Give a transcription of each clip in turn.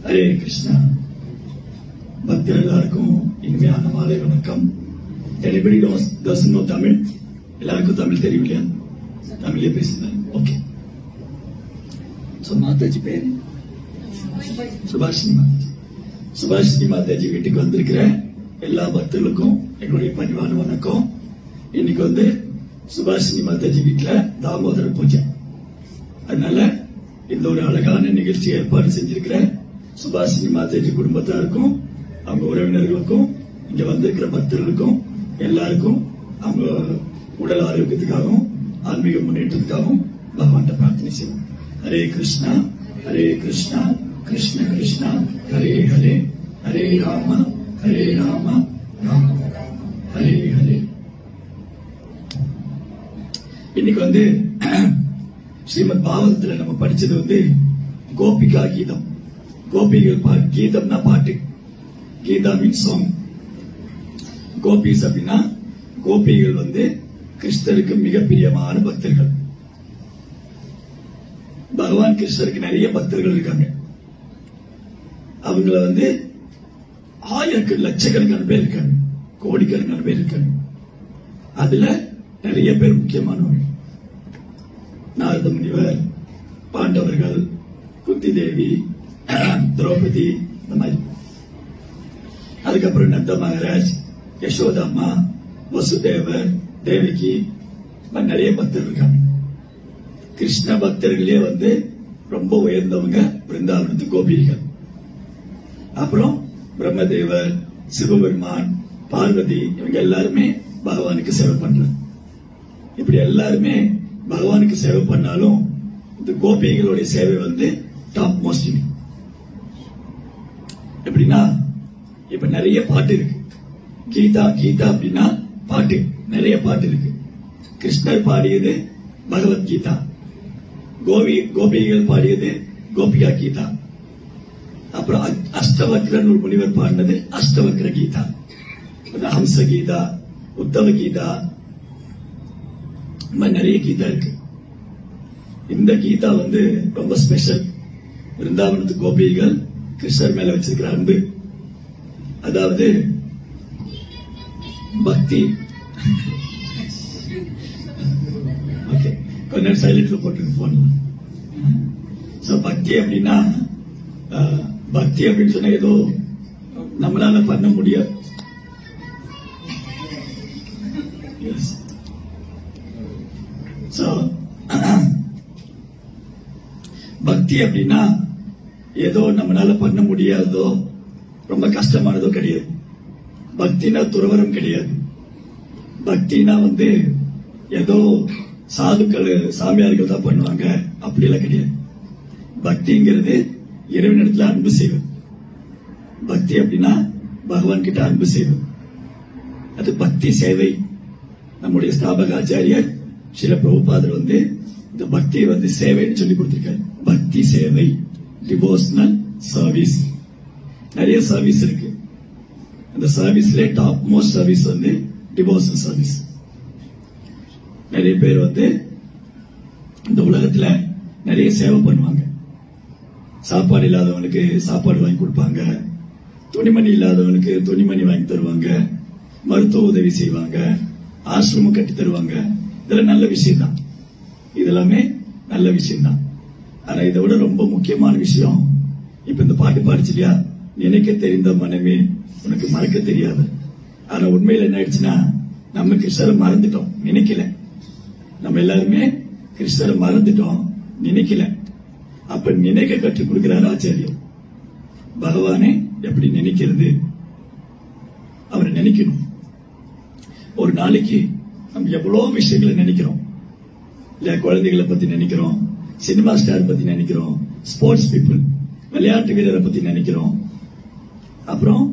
ஹரே கிருஷ்ணா. பக்தர் எல்லாருக்கும் இனிமையான மாலை வணக்கம். Anybody doesn't know Tamil? எல்லாருக்கும் தமிழ் தெரியும் இல்லையா? தமிழே பேசுறேன். ஓகே. மாதாஜி பேரு சுபாஷினி மாதாஜி. சுபாஷினி மாதாஜி வீட்டுக்கு வந்திருக்கிற எல்லா பக்தர்களுக்கும் எங்களுடைய பணிவான வணக்கம். இன்னைக்கு வந்து சுபாஷினி மாதாஜி வீட்டுல தாமோதர பூஜை. அதனால இந்த ஒரு அழகான நிகழ்ச்சி ஏற்பாடு செஞ்சிருக்கிற சுபாஷினி மாதாஜி குடும்பத்தாருக்கும் அவங்க உறவினர்களுக்கும் இங்க வந்திருக்கிற பக்தர்களுக்கும் எல்லாருக்கும் அவங்க உடல் ஆரோக்கியத்துக்காகவும் ஆன்மீக முன்னேற்றத்துக்காகவும் பகவான் பிரார்த்தனை செய்வோம். ஹரே கிருஷ்ணா ஹரே கிருஷ்ணா கிருஷ்ண கிருஷ்ணா ஹரே ஹரே ஹரே ராம ஹரே ராம ராம ஹரே ஹரே. இன்னைக்கு வந்து ஸ்ரீமத் பாகவதத்துல நம்ம படிச்சது வந்து கோபிகா கீதம். கோபிகள் கீதம்னா பாட்டு. Geetha means song. கோபிஸ் அப்படின்னா கோபிகள் வந்து கிருஷ்ணருக்கு மிக பிரியமான பக்தர்கள். பகவான் கிருஷ்ணருக்கு நிறைய பக்தர்கள் இருக்காங்க. அவங்கள வந்து லட்சக்கணக்கான பேர் இருக்காங்க, கோடிக்கணக்கான பேர் இருக்காங்க. அதுல நிறைய பேர் முக்கியமானவர்கள். நாரத முனிவர், பாண்டவர்கள், குந்தி தேவி, திரௌபதி, இந்த மாதிரி. அதுக்கப்புறம் நந்த மகாராஜ், யசோதாமா, வசுதேவர், தேவகி, நிறைய பக்தர்கள் இருக்காங்க. கிருஷ்ண பக்தர்களே வந்து ரொம்ப உயர்ந்தவங்க பிருந்தாவனத்து கோபிகள். அப்புறம் பிரம்மதேவர், சிவபெருமான், பார்வதி, இவங்க எல்லாருமே பகவானுக்கு சேவை பண்றாங்க. இப்படி எல்லாருமே பகவானுக்கு சேவை பண்ணாலும் இந்த கோபிகளுடைய சேவை வந்து டாப் மோஸ்ட். எப்படின்னா இப்ப நிறைய பாட்டு இருக்கு. கீதா கீதா அப்படின்னா பாட்டு, நிறைய பாட்டு இருக்கு. கிருஷ்ணர் பாடியது பகவத்கீதா, கோபிகள் பாடியது கோபிகா கீதா. அப்புறம் அஷ்டவக்ரன் ஒரு முனிவர் பாடினது அஷ்டவக்ர கீதா, ஹம்ச கீதா, உத்தவ கீதா, நிறைய கீதா இருக்கு. இந்த கீதா வந்து ரொம்ப ஸ்பெஷல். விருந்தாவனத்து கோபிகள் கிருஷ்ணர் மேல வச்சிருக்கிற அன்பு, அதாவது பக்தி. ஓகே, கொஞ்ச நேரம் சைலண்ட்ல போட்டு போன். பக்தி அப்படின்னா, பக்தி அப்படின்னு சொன்னா ஏதோ நம்மளால பண்ண முடியாது. பக்தி அப்படின்னா ஏதோ நம்மளால பண்ண முடியாதோ ரொம்ப கஷ்டமானதோ கிடையாது. பக்தினா துறவரம் கிடையாது. பக்தினா வந்து ஏதோ சாதுக்கள் சாமியார்கள் தான் பண்ணுவாங்க அப்படியெல்லாம் கிடையாது. பக்திங்கிறது இறைவனிடத்துல அன்பு செய்வது. பக்தி அப்படின்னா பகவான் கிட்ட அன்பு செய்வது. அது பக்தி சேவை. நம்முடைய ஸ்தாபக ஆச்சாரியர் ஸ்ரீல பிரபுபாதர் வந்து இந்த பக்தியை வந்து சேவைன்னு சொல்லி கொடுத்திருக்காரு. பக்தி சேவை, டிவோஷனல் சர்வீஸ். நிறைய சர்வீஸ் இருக்கு. அந்த சர்வீஸ்ல டாப் மோஸ்ட் சர்வீஸ் வந்து டிவோஷனல் சர்வீஸ். நிறைய பேர் வந்து இந்த உலகத்துல நிறைய சேவை பண்ணுவாங்க. சாப்பாடு இல்லாதவனுக்கு சாப்பாடு வாங்கி கொடுப்பாங்க, துணிமணி இல்லாதவனுக்கு துணிமணி வாங்கி தருவாங்க, மருத்துவ உதவி செய்வாங்க, ஆசிரமம் கட்டி தருவாங்க. இதெல்லாம் நல்ல விஷயம் தான். இதெல்லாமே நல்ல விஷயம் தான். ஆனா இதை விட ரொம்ப முக்கியமான விஷயம், இப்ப இந்த பாட்டு பாடிச்சு இல்லையா, நினைக்க தெரிந்த மனமே உனக்கு மறக்க தெரியாது. ஆனா உண்மையில என்ன ஆயிடுச்சுன்னா, நம்ம கிருஷ்ணரை மறந்துட்டோம், நினைக்கல. நம்ம எல்லாருமே கிருஷ்ணரை மறந்துட்டோம், நினைக்கல. அப்ப நினைக்க கற்றுக் கொடுக்கிறார் ஆச்சாரியர். பகவானே எப்படி நினைக்கிறது, அவரை நினைக்கணும். ஒரு நாளைக்கு நம்ம எவ்வளவு விஷயங்களை நினைக்கிறோம் இல்ல. குழந்தைகளை பத்தி நினைக்கிறோம், சினிமா ஸ்டார் பத்தி நினைக்கிறோம், ஸ்போர்ட்ஸ் பீப்புள், விளையாட்டு வீரரை பத்தி நினைக்கிறோம், அப்புறம்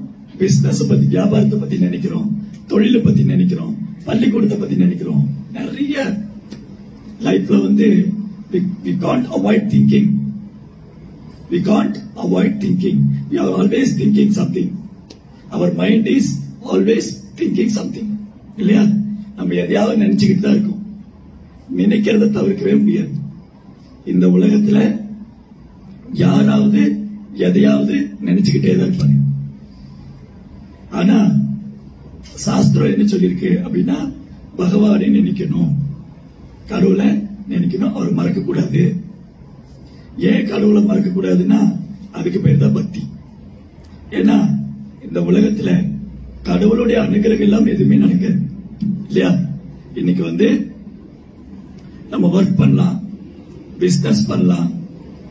பிசினஸ் பத்தி, வியாபாரத்தை பத்தி நினைக்கிறோம், தொழிலை பத்தி நினைக்கிறோம், பள்ளிக்கூடத்தை பத்தி நினைக்கிறோம். நிறைய லைஃப்ல வந்து we can't avoid thinking. We can't avoid thinking. We are always thinking something. Our mind is always thinking something. இல்லையா? நம்ம எதையாவது நினைச்சுக்கிட்டு தான் இருக்கோம். நினைக்கிறத தவிர்க்கவே முடியாது. இந்த உலகத்துல யாராவது எதையாவது நினைச்சுக்கிட்டே தான் இருப்பாங்க. ஆனா சாஸ்திரம் என்ன சொல்லியிருக்கு அப்படின்னா, பகவானை நினைக்கணும், கடவுளை நினைக்கணும், அவர் மறக்க கூடாது. ஏன் கடவுளை மறக்க கூடாதுன்னா அதுக்கு பேர் தான் பக்தி. ஏன்னா இந்த உலகத்துல கடவுளுடைய அனுகிரகம் எல்லாம் எதுவுமே நடக்காது இல்லையா? இன்னைக்கு நம்ம ஒர்க் பண்ணலாம், பிசினஸ் பண்ணலாம்,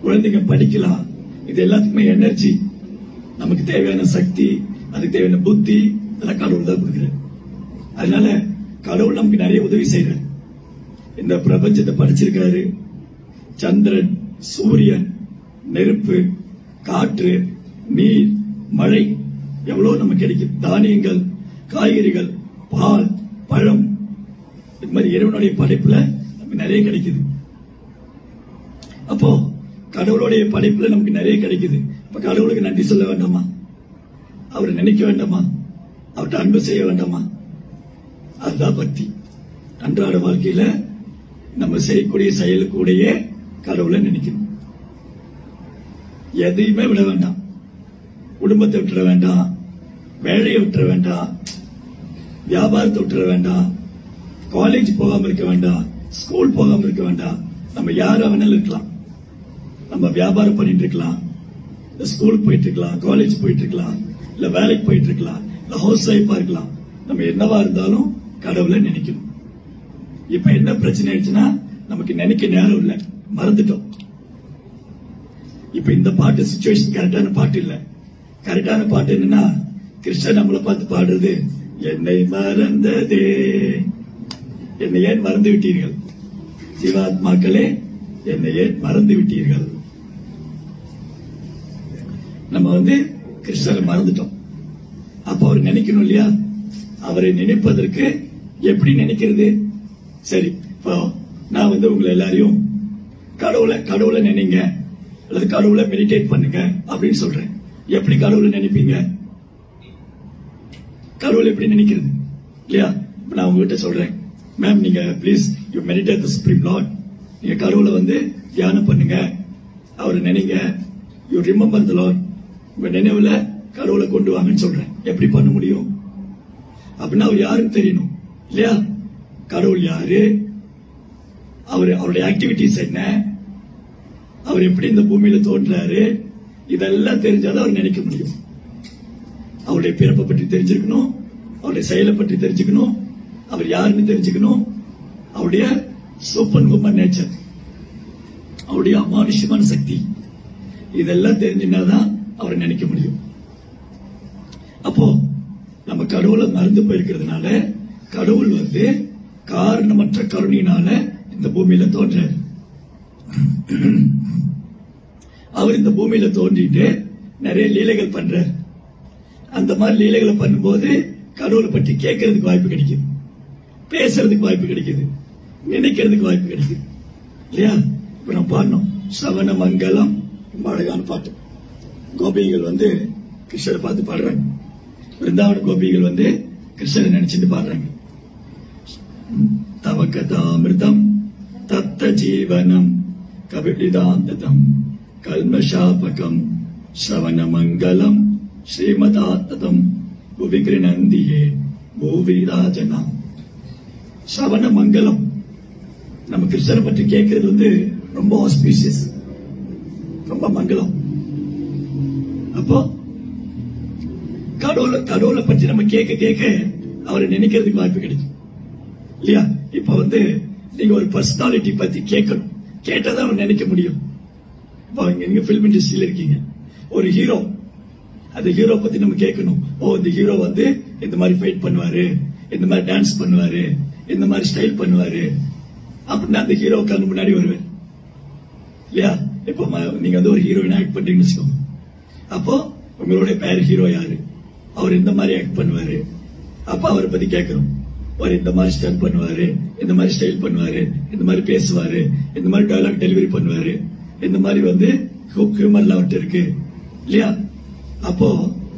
குழந்தைங்க படிக்கலாம், இது எல்லாத்துக்குமே எனர்ஜி, நமக்கு தேவையான சக்தி, அதுக்கு தேவையான புத்தி இதெல்லாம் கடவுள் தான் கொடுக்குறாரு. அதனால கடவுள் நமக்கு நிறைய உதவி செய்யறாரு. இந்த பிரபஞ்சத்தை படிச்சிருக்காரு. சந்திரன், சூரியன், நெருப்பு, காற்று, நீர், மழை எவ்வளவு நமக்கு கிடைக்கும். தானியங்கள், காய்கறிகள், பால், பழம், இது மாதிரி இறைவனுடைய படைப்புல நமக்கு நிறைய கிடைக்குது. அப்போ கடவுளுடைய படைப்புல நமக்கு நிறைய கிடைக்குது. அப்ப கடவுளுக்கு நன்றி சொல்ல வேண்டாமா? அவரை நினைக்க வேண்டாமா? அவர்கிட்ட அன்பு செய்ய வேண்டாமா? அதுதான் பக்தி. அன்றாட வாழ்க்கையில நம்ம செய்யக்கூடிய செயலுக்கூடையே கடவுளை நினைக்கணும். எதையுமே விட வேண்டாம். குடும்பத்தை விட்டுற வேண்டாம், வேலையை விட்டுற வேண்டாம், வியாபாரத்தை விட்டுற வேண்டாம், காலேஜ் போகாம இருக்க வேண்டாம், ஸ்கூல் போகாம இருக்க வேண்டாம். நம்ம யாரா வேணாலும் இருக்கலாம். நம்ம வியாபாரம் பண்ணிட்டு இருக்கலாம், ஸ்கூல் போயிட்டு இருக்கலாம், காலேஜ் போயிட்டு இருக்கலாம், இல்ல வேலைக்கு போயிட்டு இருக்கலாம், இல்ல ஹவுஸ் ஒய்ஃபா இருக்கலாம். நம்ம என்னவா இருந்தாலும் கடவுளை நினைக்கணும். இப்ப என்ன பிரச்சனை ஆயிடுச்சுன்னா, நமக்கு நினைக்க நேரம் இல்ல, மறந்துட்டோம். இப்ப இந்த பாட்டு சிச்சுவேஷன் கரெக்டான பாட்டு இல்ல. கரெக்டான பாட்டு என்னன்னா, கிருஷ்ணன் நம்மளை பார்த்து பாடுறது, என்னை மறந்ததே, என்னை ஏன் மறந்து விட்டீர்கள் ஜீவாத்மாக்களே, என்னை ஏன் மறந்து விட்டீர்கள். நம்ம கிருஷ்ணரை மறந்துட்டோம். அப்ப அவர் நினைக்கணும் இல்லையா? அவரை நினைப்பதற்கு எப்படி நினைக்கிறது? சரி, இப்போ நான் உங்களை எல்லாரையும் கடவுளை நினைங்க அல்லது கடவுளை மெடிடேட் பண்ணுங்க அப்படின்னு சொல்றேன். எப்படி கடவுளை நினைப்பீங்க? கடவுளை எப்படி நினைக்கிறது இல்லையா? இப்ப நான் உங்ககிட்ட சொல்றேன், மேம் நீங்க please you meditate the supreme Lord. நீங்க கடவுளை தியானம் பண்ணுங்க, அவரை நினைங்க, யூ ரிமெம்பர் தி லார்ட். உங்க நினைவுல கடவுளை கொண்டு வாங்கன்னு சொல்றேன். எப்படி பண்ண முடியும்? அப்படின்னா அவர் யாருன்னு தெரியணும் இல்லையா? கடவுள் யாரு, அவருடைய ஆக்டிவிட்டிஸ் என்ன, அவர் எப்படி இந்த பூமியில தோன்றாரு, இதெல்லாம் தெரிஞ்சாதான் அவர் நினைக்க முடியும். அவருடைய பிறப்பை பற்றி தெரிஞ்சுக்கணும், அவருடைய செயலை பற்றி தெரிஞ்சுக்கணும், அவர் யாருன்னு தெரிஞ்சுக்கணும், அவருடைய சூப்பர் ஹியூமன் நேச்சர், அவருடைய அமானுஷ்யமான சக்தி, இதெல்லாம் தெரிஞ்சுனாதான் அவரை நினைக்க முடியும். அப்போ நம்ம கடவுளை மறந்து போயிருக்கிறதுனால, கடவுள் காரணமற்ற கருணையினால இந்த பூமியில தோன்றார். அவர் இந்த பூமியில தோன்றிட்டு நிறைய லீலைகள் பண்றார். அந்த மாதிரி லீலைகளை பண்ணும்போது கடவுளை பற்றி கேட்கறதுக்கு வாய்ப்பு கிடைக்குது, பேசுறதுக்கு வாய்ப்பு கிடைக்குது, நினைக்கிறதுக்கு வாய்ப்பு கிடைக்குது இல்லையா? இப்ப நம்ம பாடணும் சவண மங்கலம், ரொம்ப அழகான பாட்டு. கோபிகள் கிருஷ்ணரை பார்த்து பாடுறாங்க. பிருந்தாவன கோபிகள் கிருஷ்ணரை நினைச்சிட்டு பாடுறாங்க. தவகதாமிருதம் தத்த ஜீவனம் கபிலிதாந்ததம் கல்மஷாபகம் ஸ்ரவண மங்கலம் ஸ்ரீமதாத்ததம் புவிகிருநந்தியே பூவிராஜனம். ஸ்ரவண மங்கலம், நம்ம கிருஷ்ணரை பற்றி கேட்கறது ரொம்ப ஆஸ்பீஷியஸ், ரொம்ப மங்களம். அப்போ கடவுளை பற்றி நம்ம கேட்க கேட்க அவரை நினைக்கிறதுக்கு வாய்ப்பு கிடைக்கும் இல்லையா? இப்ப நீங்க ஒரு பர்சனாலிட்டி பத்தி கேட்கணும், கேட்டாதான் அவர் நினைக்க முடியும். இப்போ நீங்க பிலிம் இண்டஸ்ட்ரியில இருக்கீங்க, ஒரு ஹீரோ, அந்த ஹீரோ பத்தி நம்ம கேட்கணும். இந்த ஹீரோ இந்த மாதிரி ஃபைட் பண்ணுவாரு, இந்த மாதிரி டான்ஸ் பண்ணுவாரு, இந்த மாதிரி ஸ்டைல் பண்ணுவாரு அப்படின்னா அந்த ஹீரோ கண்ணு முன்னாடி வருவேன் இல்லையா? இப்போ நீங்க ஒரு ஹீரோயின் ஆக்ட் பண்றீங்கன்னு வச்சுக்கோங்க. அப்போ உங்களுடைய பேர் ஹீரோ யாரு, அவர் இந்த மாதிரி ஆக்ட் பண்ணுவாரு, அப்ப அவரை பத்தி கேட்கணும். அவர் இந்த மாதிரி ஸ்டைல் பண்ணுவாரு, இந்த மாதிரி ஸ்டைல் பண்ணுவாரு, இந்த மாதிரி பேசுவாரு, இந்த மாதிரி டயலாக் டெலிவரி பண்ணுவாரு, இந்த மாதிரி ஹியூமர் அவர்கிட்ட இருக்கு இல்லையா? அப்போ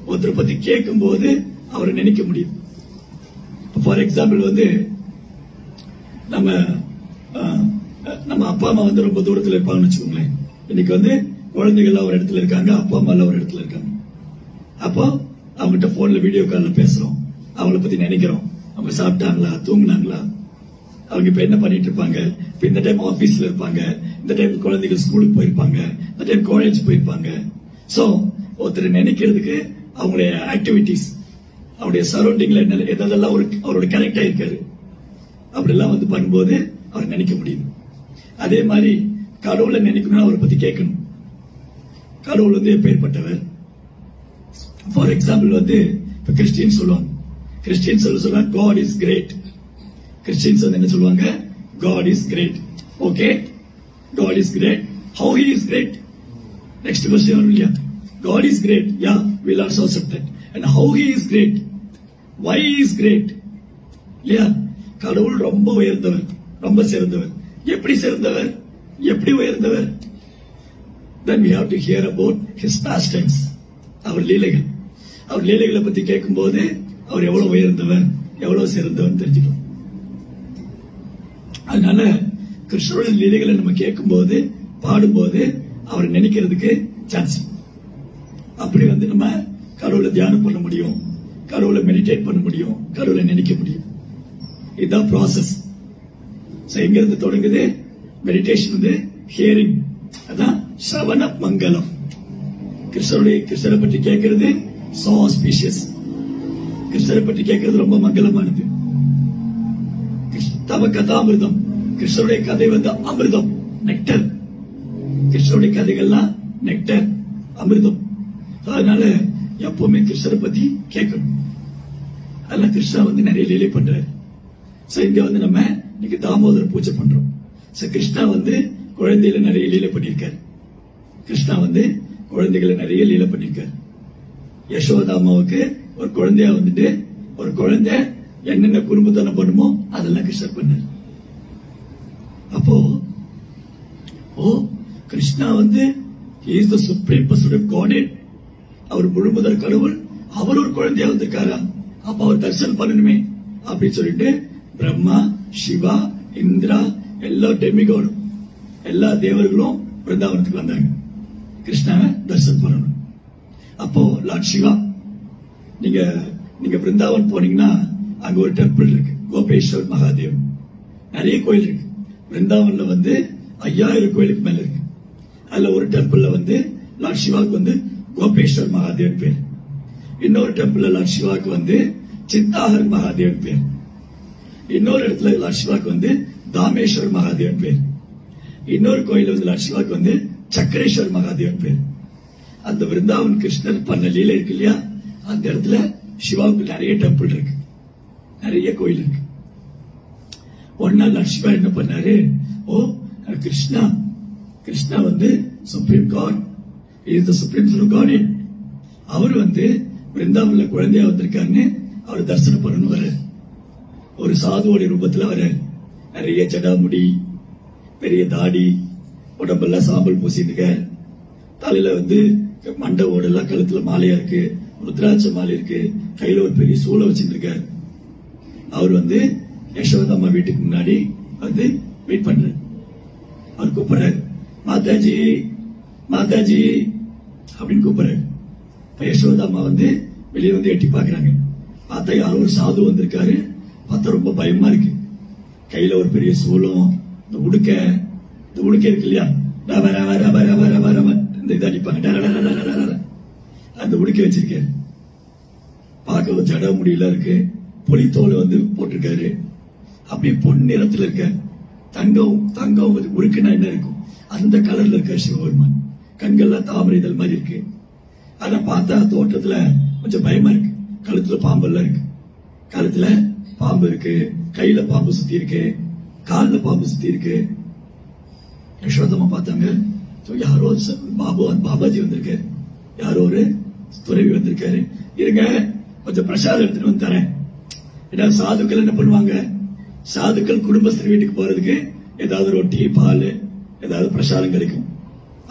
ஒருத்தரை பத்தி கேட்கும் போது அவரை நினைக்க முடியும். ஃபார் எக்ஸாம்பிள் நம்ம அப்பா அம்மா ரொம்ப தூரத்தில் இருப்பாங்கன்னு வச்சுக்கோங்களேன். இன்னைக்கு குழந்தைகள் ஒரு இடத்துல இருக்காங்க, அப்பா அம்மா எல்லாம் ஒரு இடத்துல இருக்காங்க. அப்போ அவங்ககிட்ட போன்ல வீடியோ கால்ல பேசுறோம், அவங்கள பத்தி நினைக்கிறோம். அவங்க சாப்பிட்டாங்களா, தூங்குனாங்களா, அவங்க இப்ப என்ன பண்ணிட்டு இருப்பாங்க, இப்ப இந்த டைம் ஆபீஸ்ல இருப்பாங்க, இந்த டைம் குழந்தைகள் ஸ்கூலுக்கு போயிருப்பாங்க, இந்த டைம் காலேஜ் போயிருப்பாங்க. சோ ஒருத்தர் நினைக்கிறதுக்கு அவங்களுடைய ஆக்டிவிட்டிஸ், அவருடைய சரௌண்டிங்ல எதெல்லாம் அவரோட கனெக்ட் ஆயிருக்காரு, அப்படிலாம் வந்து பண்ணும்போது அவர் நினைக்க முடியும். அதே மாதிரி கடவுளை நினைக்கணும்னா அவரை பத்தி கேட்கணும். கடவுள் வந்து எப்பேற்பட்டவர். ஃபார் எக்ஸாம்பிள் வந்து இப்ப கிறிஸ்டியன் சொல்லுவாங்க, கிறிஸ்டியன் சொல்லுவாங்க God is great. கிறிஸ்டியன்ஸ் வந்து என்ன சொல்லுவாங்க, God is great. Okay, God is great. How he is great? Next question வரும் இல்லையா? God is great. Yeah, we'll also accept that. And how he is great? Why he is great? இல்லையா? கடவுள் ரொம்ப உயர்ந்தவர், ரொம்ப சிறந்தவர். எப்படி சிறந்தவர், எப்படி உயர்ந்தவர்? Then we have to hear about his pastimes. அவர் லீலைகள், அவர் லீலைகளை பத்தி கேட்கும்போது அவர் எவ்வளவு உயர்ந்தவர், எவ்வளவு சிறந்தவர் தெரிஞ்சுக்கலாம். அதனால கிருஷ்ணருடைய லீலைகளை நம்ம கேட்கும்போது, பாடும்போது அவரை நினைக்கிறதுக்கு சான்ஸ். அப்படி வந்து நம்ம கடவுளை தியானம் பண்ண முடியும், கடவுளை மெடிடேட் பண்ண முடியும், கடவுளை நினைக்க முடியும். இதுதான் ப்ராசஸ். எங்க இருந்து தொடங்குது? மெடிடேஷன் வந்து ஹியரிங், அதான் சவண மங்கலம். கிருஷ்ணரை பற்றி கேட்கிறது சோ ஆஸ்பீஷியஸ். கிருஷ்ணரை பற்றி கேட்கிறது ரொம்ப மங்களமானது. தவ கதாமிருதம், கிருஷ்ணருடைய கதை வந்து அமிர்தம், நெக்டர். கிருஷ்ணருடைய கதைகள்லாம் நெக்டர், அமிர்தம். அதனால எப்பவுமே கிருஷ்ணரை பத்தி கேட்கணும். அதெல்லாம் கிருஷ்ணா வந்து நிறைய லீலை பண்றாரு. இங்க வந்து நம்ம இன்னைக்கு தாமோதர பூஜை பண்றோம். கிருஷ்ணா வந்து குழந்தையில நிறைய லீலை பண்ணிருக்காரு. கிருஷ்ணா வந்து குழந்தைகளை நிறைய லீலை பண்ணிருக்காரு. யசோதா அம்மாவுக்கு ஒரு குழந்தையா வந்துட்டு, ஒரு குழந்தை என்னென்ன குறும்புத்தனம் பண்ணுமோ அதெல்லாம் கிருஷ்ணர் பண்ணார். அப்போ கிருஷ்ணா வந்து is the supreme person of God. அவர் முழுமுதற் கடவுள், அவர் ஒரு குழந்தையா வந்திருக்காரா, அப்ப அவர் தரிசனம் பண்ணணுமே அப்படின்னு சொல்லிட்டு பிரம்மா, சிவா, இந்திரா, எல்லா டெமிகாடும், எல்லா தேவர்களும் பிருந்தாவனத்துக்கு வந்தாங்க கிருஷ்ணாவை தரிசனம் பண்ணணும். அப்போ லார்ட் சிவா, நீங்க பிருந்தாவன் போனீங்கன்னா அங்க ஒரு டெம்பிள் இருக்கு, கோபேஸ்வர் மகாதேவ். நிறைய கோயில் இருக்கு பிருந்தாவன்ல, வந்து 5000 கோயிலுக்கு மேல இருக்கு. அதுல ஒரு டெம்பிள்ல வந்து லார்ட் சிவாக்கு வந்து கோபேஸ்வர் மகாதேவ் பேர். இன்னொரு டெம்பிள்ல லார்ட் சிவாக்கு வந்து சித்தாகர் மகாதேவ் பேர். இன்னொரு இடத்துல லார்ட் சிவாக்கு வந்து தாமேஸ்வர் மகாதேவ் பேர். இன்னொரு கோயில் வந்து லார்ட் சிவாக்கு வந்து சக்கரேஸ்வர் மகாதேவ் பேர். அந்த விருந்தாவன் கிருஷ்ணர் பண்ண லீலை இருக்கு இல்லையா, அந்த இடத்துல சிவாவுக்கு நிறைய டெம்பிள் இருக்கு, நிறைய கோயில் இருக்கு. ஒரு நாள் லார்ட் சிவா என்ன பண்ணாரு, கிருஷ்ணா வந்து supreme God, is the supreme son of God. அவர் வந்து விருந்தாவன்ல குழந்தையா வந்திருக்காருன்னு அவர் தரிசனம் பண்ணணும் வர. ஒரு சாதுவோட ரூபத்துல வர, நிறைய ஜடாமுடி, பெரிய தாடி, உடம்பெல்லாம் சாம்பல் பூசிட்டு, தலையில வந்து மண்டை ஓடெல்லாம், கழுத்துல மாலையா இருக்கு, ருத்ராட்ச மாலை இருக்கு, கையில ஒரு பெரிய சூளை வச்சுட்டு இருக்காரு. அவர் வந்து யசோதா அம்மா வீட்டுக்கு முன்னாடி வந்து வெயிட் பண்றாரு. அவர் கூப்பிடுறாரு, மாதாஜி மாதாஜி அப்படின்னு கூப்பிடுறாரு. யசோதா அம்மா வந்து வெளியே வந்து எட்டி பாக்குறாங்க. பார்த்தா யாரோ ஒரு சாது வந்திருக்காரு. பார்த்தா ரொம்ப பயமா இருக்கு. கையில ஒரு பெரிய சூளம், இந்த உடுக்க இருக்கு இல்லையா, இந்த இதை அடிப்பாங்க, அந்த உடுக்க வச்சிருக்காரு. பார்க்க ஜட முடியல இருக்கு, புலித்தோலை வந்து போட்டிருக்காரு. அப்படியே பொன் நிறத்துல இருக்க, தங்கம் உருக்குனா என்ன இருக்கும் அந்த கலர்ல இருக்க சிவபெருமான். கண்கள்லாம் தாமரை இதழ் மாதிரி இருக்கு. ஆனா பார்த்தா தோட்டத்துல கொஞ்சம் பயமா இருக்கு. கழுத்துல பாம்பெல்லாம் இருக்கு, கழுத்துல பாம்பு இருக்கு, கையில பாம்பு சுத்தி இருக்கு, காலில் பாம்பு சுத்தி இருக்கு. யசோதமா பார்த்தாங்க, யாரோ பாபாஜி வந்திருக்காரு, யாரோ ஒரு துறவி வந்திருக்காரு, இருங்க கொஞ்சம் பிரசாதம் எடுத்துட்டு வந்து தரேன். ஏன்னா சாதுக்கள் என்ன பண்ணுவாங்க, சாதுக்கள் குடும்பஸ்தர் வீட்டுக்கு போறதுக்கு ஏதாவது ரொட்டி, பால், ஏதாவது பிரசாதம் கிடைக்கும்.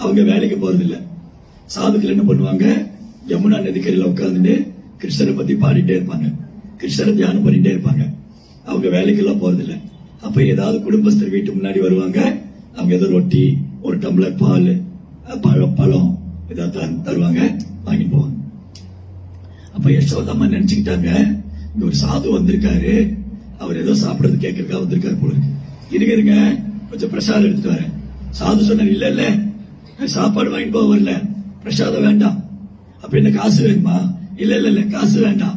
அவங்க வேலைக்கு போறது இல்ல. சாதுக்கள் என்ன பண்ணுவாங்க, யமுனா நதிக்கரையில் உட்கார்ந்துட்டு கிருஷ்ணரை பத்தி பாடிட்டே இருப்பாங்க, கிருஷ்ணரை தியானம் பண்ணிட்டே இருப்பாங்க. அவங்க வேலைக்கு எல்லாம் போறது இல்ல. அப்ப ஏதாவது குடும்பஸ்தர் வீட்டு முன்னாடி வருவாங்க, அவங்க ஏதோ ரொட்டி, ஒரு டம்ளர் பால், பழம் ஏதாவது தருவாங்க, வாங்கி போவாங்க. அப்ப யசோதம்மா நினைச்சுக்கிட்டாங்க, இங்க ஒரு சாது வந்திருக்காரு, அவர் ஏதோ சாப்பிடறது கேட்கறதுக்காக வந்திருக்காரு போல இருக்கு. இருங்க கொஞ்சம் பிரசாதம் எடுத்துட்டு வரேன். சாது சொன்னார், இல்ல இல்ல சாப்பாடு வாங்கிட்டு போக வரல, பிரசாதம் வேண்டாம். அப்ப என்ன காசு வேணுமா? இல்ல இல்ல இல்ல காசு வேண்டாம்.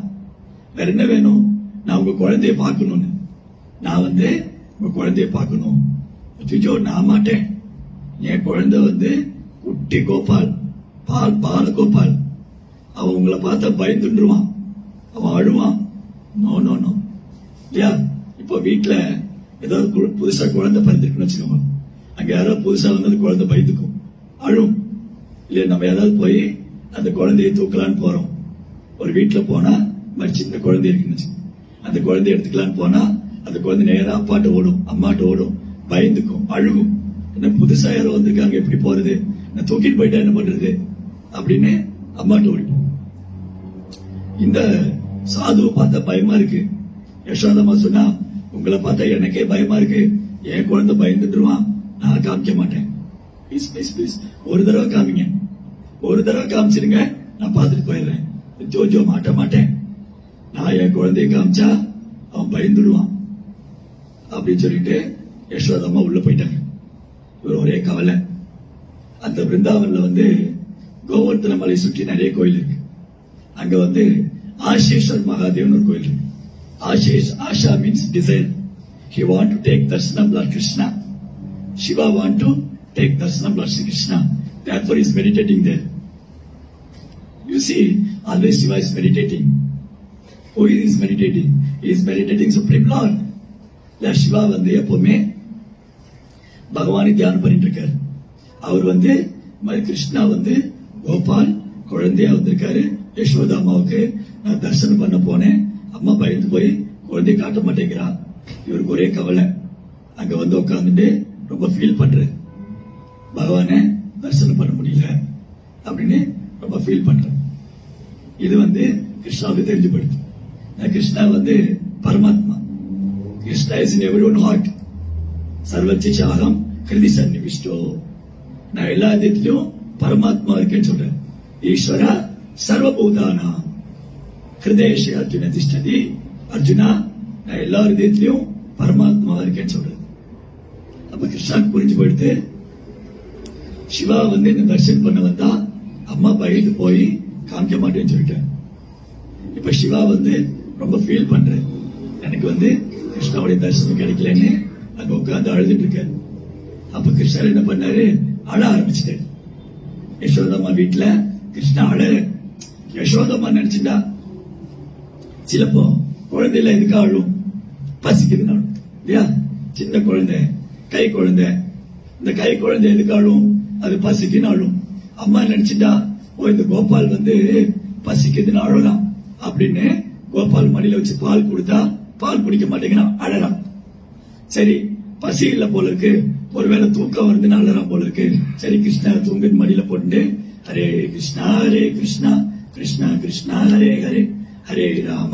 வேற என்ன வேணும்? நான் உங்க குழந்தைய பார்க்கணும்னு. நான் உங்க குழந்தைய பார்க்கணும். ஐயோ நான் மாட்டேன். என் குழந்தை குட்டி கோபால், பால கோபால். அவன் உங்களை பார்த்தா பயந்துருவான், அவன் அழுவான். நோ நோ நோ இல்லையா? இப்போ வீட்டுல ஏதாவது புதுசா குழந்தை பிறந்திருக்குன்னு வச்சுக்கோங்க, அங்க யாராவது புதுசா வந்தது குழந்தை பயந்துக்கும், அழும். இல்லையா? நம்ம ஏதாவது போய் அந்த குழந்தையை தூக்கலான்னு போறோம். ஒரு வீட்டுல போனா சின்ன குழந்தை இருக்குன்னு, அந்த குழந்தைய எடுத்துக்கலான்னு போனா அந்த குழந்தை நேரம் அப்பாட்ட ஓடும், அம்மாட்ட ஓடும், பயந்துக்கும், அழுகும். என்ன புதுசா யாரோ வந்திருக்காங்க, எப்படி போறது, நான் தூக்கிட்டு போயிட்டா என்ன பண்றது அப்படின்னு அம்மாட்ட ஓடிப்போம். இந்த சாதுவை பார்த்தா பயமா இருக்கு. யசோதம்மா சொன்னா, உங்களை பார்த்தா எனக்கே பயமா இருக்கு, என் குழந்தை பயந்துட்டுருவான், நான் காமிக்க மாட்டேன். ப்ளீஸ் ப்ளீஸ் ப்ளீஸ் ஒரு தடவை காமிங்க, ஒரு தடவை காமிச்சிருங்க, நான் பார்த்துட்டு போயிடுறேன். ஜோஜோ மாட்ட மாட்டேன், நான் என் குழந்தைய காமிச்சா அவன் பயந்துடுவான் அப்படின்னு சொல்லிட்டு யசோதம்மா உள்ள போயிட்டாங்க. இவர் ஒரே கவலை. அந்த பிருந்தாவன்ல கோவர்த்தன மலை சுற்றி நிறைய கோயில் இருக்கு. அங்க ஆசேஸ்வர் மகாதேவன் ஒரு கோயில் இருக்கு. Asha means desire. He want to take darshanam Lord Krishna. Shiva want to take darshanam Lord Krishna. Therefore he is meditating there. You see, always Shiva is meditating. Who is meditating? He is meditating Supreme Lord. Shiva எப்பவுமே பகவானை தியானம் பண்ணிட்டு இருக்காரு. அவர் கிருஷ்ணா கோபால் குழந்தையா வந்திருக்காரு. யசோதா அம்மாவுக்கு நான் தரிசனம் பண்ண போனேன், அம்மா பயந்து போய் குழந்தைய காட்ட மாட்டேங்கிறா. இவருக்கு ஒரே கவலை. அங்க உட்காந்துட்டு ரொம்ப ஃபீல் பண்ற, பகவானை தரிசனம் பண்ண முடியல அப்படின்னு ரொம்ப ஃபீல் பண்ற. இது கிருஷ்ணாவுக்கு தெரிஞ்சுப்படுத்து. கிருஷ்ணா பரமாத்மா. Krishna is in every one heart. சர்வச்சிச்சாகம் கிருதி சன்னிவிஷ்டோ. நான் எல்லா இடத்திலும் பரமாத்மா இருக்கேன்னு சொல்றேன். ஈஸ்வரா சர்வபூதானா ஹிருதேஷ அர்ஜுன திஷ்டதி. அர்ஜுனா நான் எல்லா இதயத்திலையும் பரமாத்மா இருக்கேன்னு சொல்றேன். அப்ப கிருஷ்ணாக்கு புரிஞ்சு போயிடுத்து. சிவா என்ன தரிசனம் பண்ண வந்தா அம்மா பயந்து போய் காமிக்க மாட்டேன்னு சொல்லிட்டேன். இப்ப சிவா ரொம்ப ஃபீல் பண்றேன், எனக்கு கிருஷ்ணாவுடைய தரிசனம் கிடைக்கலன்னு அங்க உட்கார்ந்து அழுதுட்டு இருக்க. அப்ப கிருஷ்ணர் என்ன பண்ணாரு, அழ ஆரம்பிச்சிட்டாரு. யசோதம்மா வீட்டுல கிருஷ்ணா அழ. யசோதம்மா நினைச்சுட்டா, சிலப்போ குழந்தையில எதுக்கு அழும், பசிக்குதுன்னு அழும் இல்லையா? சின்ன குழந்தை, கை குழந்தை, இந்த கை குழந்தை எதுக்கு அழும், அது பசிக்குன்னு அழும். அம்மா நினைச்சுட்டா, இந்த கோபால் பசிக்குதுன்னு அழலாம் அப்படின்னு கோபால் மடியில வச்சு பால் கொடுத்தா பால் குடிக்க மாட்டேங்கிறான், அழறான். சரி பசி இல்ல போல இருக்கு, ஒருவேளை தூக்கம் வருதுன்னு அழறான் போல இருக்கு. சரி கிருஷ்ணா தூங்குன்னு மடியில போட்டு, ஹரே கிருஷ்ணா கிருஷ்ணா கிருஷ்ணா ஹரே ஹரே, ஹரே ராம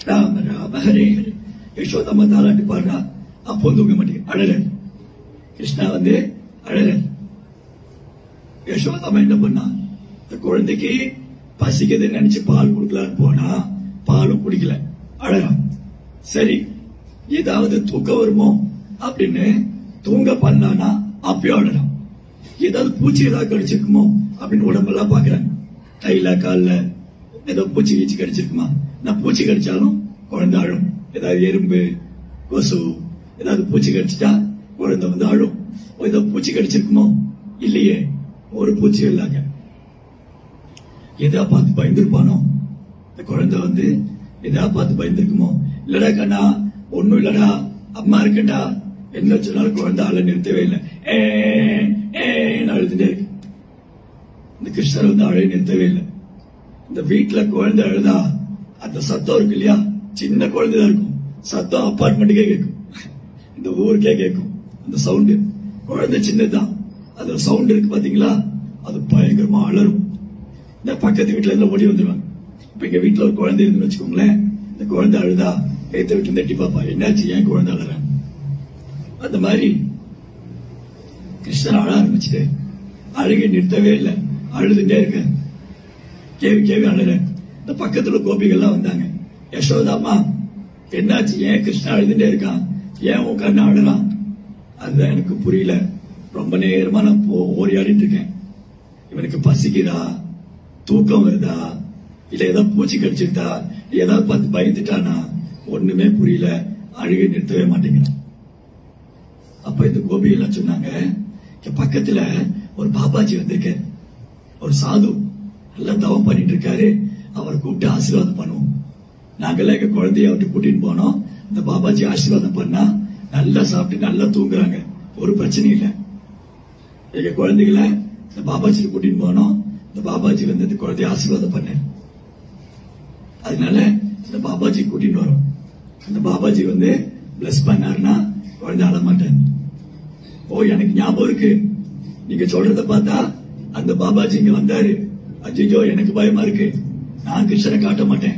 ராம ராம ஹரே ஹரே. யசோதம்மா தாலாட்டி பாடுறா, அப்போ தூங்க மாட்டேங்க, அழற. கிருஷ்ணா அழற. யசோதம்மா என்ன பண்ணா, இந்த குழந்தைக்கு பசிக்குதுன்னு நினைச்சு பால் கொடுக்கலான்னு போனா பாலும் குடிக்கல, அழறான். சரி ஏதாவது தூக்கம் வருமோ அப்படின்னு தூங்க பண்ணானா அப்பயும் அழறான். ஏதாவது பூச்சி ஏதாவது கடிச்சிருக்குமோ அப்படின்னு உடம்பெல்லாம் பாக்குறாங்க, கையில கால்ல ஏதோ பூச்சி கீச்சி கடிச்சிருக்குமா. நான் பூச்சி கடிச்சாலும் குழந்தை அழும். ஏதாவது எறும்பு கொசு ஏதாவது பூச்சி கடிச்சிட்டா குழந்தை அழும். ஏதோ பூச்சி கடிச்சிருக்குமோ, இல்லையே ஒரு பூச்சி இல்லாங்க. எதா பார்த்து பயந்துருப்பானோ இந்த குழந்தை, எதா பார்த்து பயந்துருக்குமோ. இல்லடா கண்ணா ஒண்ணும் இல்லடா, அம்மா இருக்கட்டா, என்ன சொன்னாலும் குழந்தை அழ நிறுத்தவே இல்லை, அழுதுட்டே இருக்கு. இந்த கிருஷ்ணர் அழை நிறுத்தவே இல்லை. இந்த வீட்டுல குழந்தை அழுதா அந்த சத்தம் இருக்கு இல்லையா, சின்ன குழந்தைதான் இருக்கும், சத்தம் அப்பார்ட்மெண்ட்டுக்கே கேட்கும், இந்த ஊருக்கே கேட்கும். அந்த சவுண்டு குழந்தை சின்னதுதான், அந்த சவுண்ட் இருக்கு பாத்தீங்களா, அது பயங்கரமா அலரும். இந்த பக்கத்து வீட்டுல இருந்து ஓடி வந்துருவாங்க. இப்ப எங்க வீட்டுல ஒரு குழந்தை இருக்குன்னு வச்சுக்கோங்களேன், இந்த குழந்தை அழுதா எடுத்து விட்டு தட்டி பாப்பா, என்னாச்சு ஏன் குழந்தை அழறான். அந்த மாதிரி கிருஷ்ணர் அழ ஆரம்பிச்சுட்டு அழுகை நிறுத்தவே இல்லை, அழுதுட்டே இருக்க, கேவி கேவி அழுற. இந்த பக்கத்துல கோபிகள்லாம் வந்தாங்க. யசோதாமா என்னாச்சு, ஏன் கிருஷ்ணா அழுதுட்டே இருக்கான், ஏன் உன் கண்ணு அழுறான்? அதுதான் எனக்கு புரியல. ரொம்ப நேரமா நான் ஓரியாடிட்டு இருக்கேன். இவனுக்கு பசிக்குதா, தூக்கம் வருதா, இல்ல ஏதாவது பூச்சி கடிச்சிருந்தா, ஏதாவது பார்த்து பயந்துட்டானா, ஒண்ணுமே புரியல, அழுகை நிறுத்தவே மாட்டேங்கிறான். அப்ப இந்த கோபி எல்லாம் சொன்னாங்க, பக்கத்துல ஒரு பாபாஜி வந்திருக்காரு, ஒரு சாது நல்லா தவம் பண்ணிட்டு இருக்காரு, அவரை கூப்பிட்டு ஆசீர்வாதம் பண்ணுவோம். நாங்கெல்லாம் எங்க குழந்தைய விட்டு கூட்டிட்டு போனோம். இந்த பாபாஜி ஆசீர்வாதம் பண்ணா நல்லா சாப்பிட்டு நல்லா தூங்குறாங்க, ஒரு பிரச்சனையும் இல்லை. எங்க குழந்தைகளை இந்த பாபாஜி கூட்டிட்டு போனோம். இந்த பாபாஜி வந்து இந்த குழந்தைய ஆசீர்வாதம் பண்ண, அதனால இந்த பாபாஜி கூட்டிட்டு வரும். அந்த பாபாஜி வந்து பிளஸ் பண்ணாருன்னா குழந்தை அழமாட்டேன். ஓ, எனக்கு ஞாபகம் இருக்கு, நீங்க சொல்றத பார்த்தா அந்த பாபாஜி இங்க வந்தாரு. அஜிஜோ, எனக்கு பயமா இருக்கு, நான் கிருஷ்ணனை காட்ட மாட்டேன்.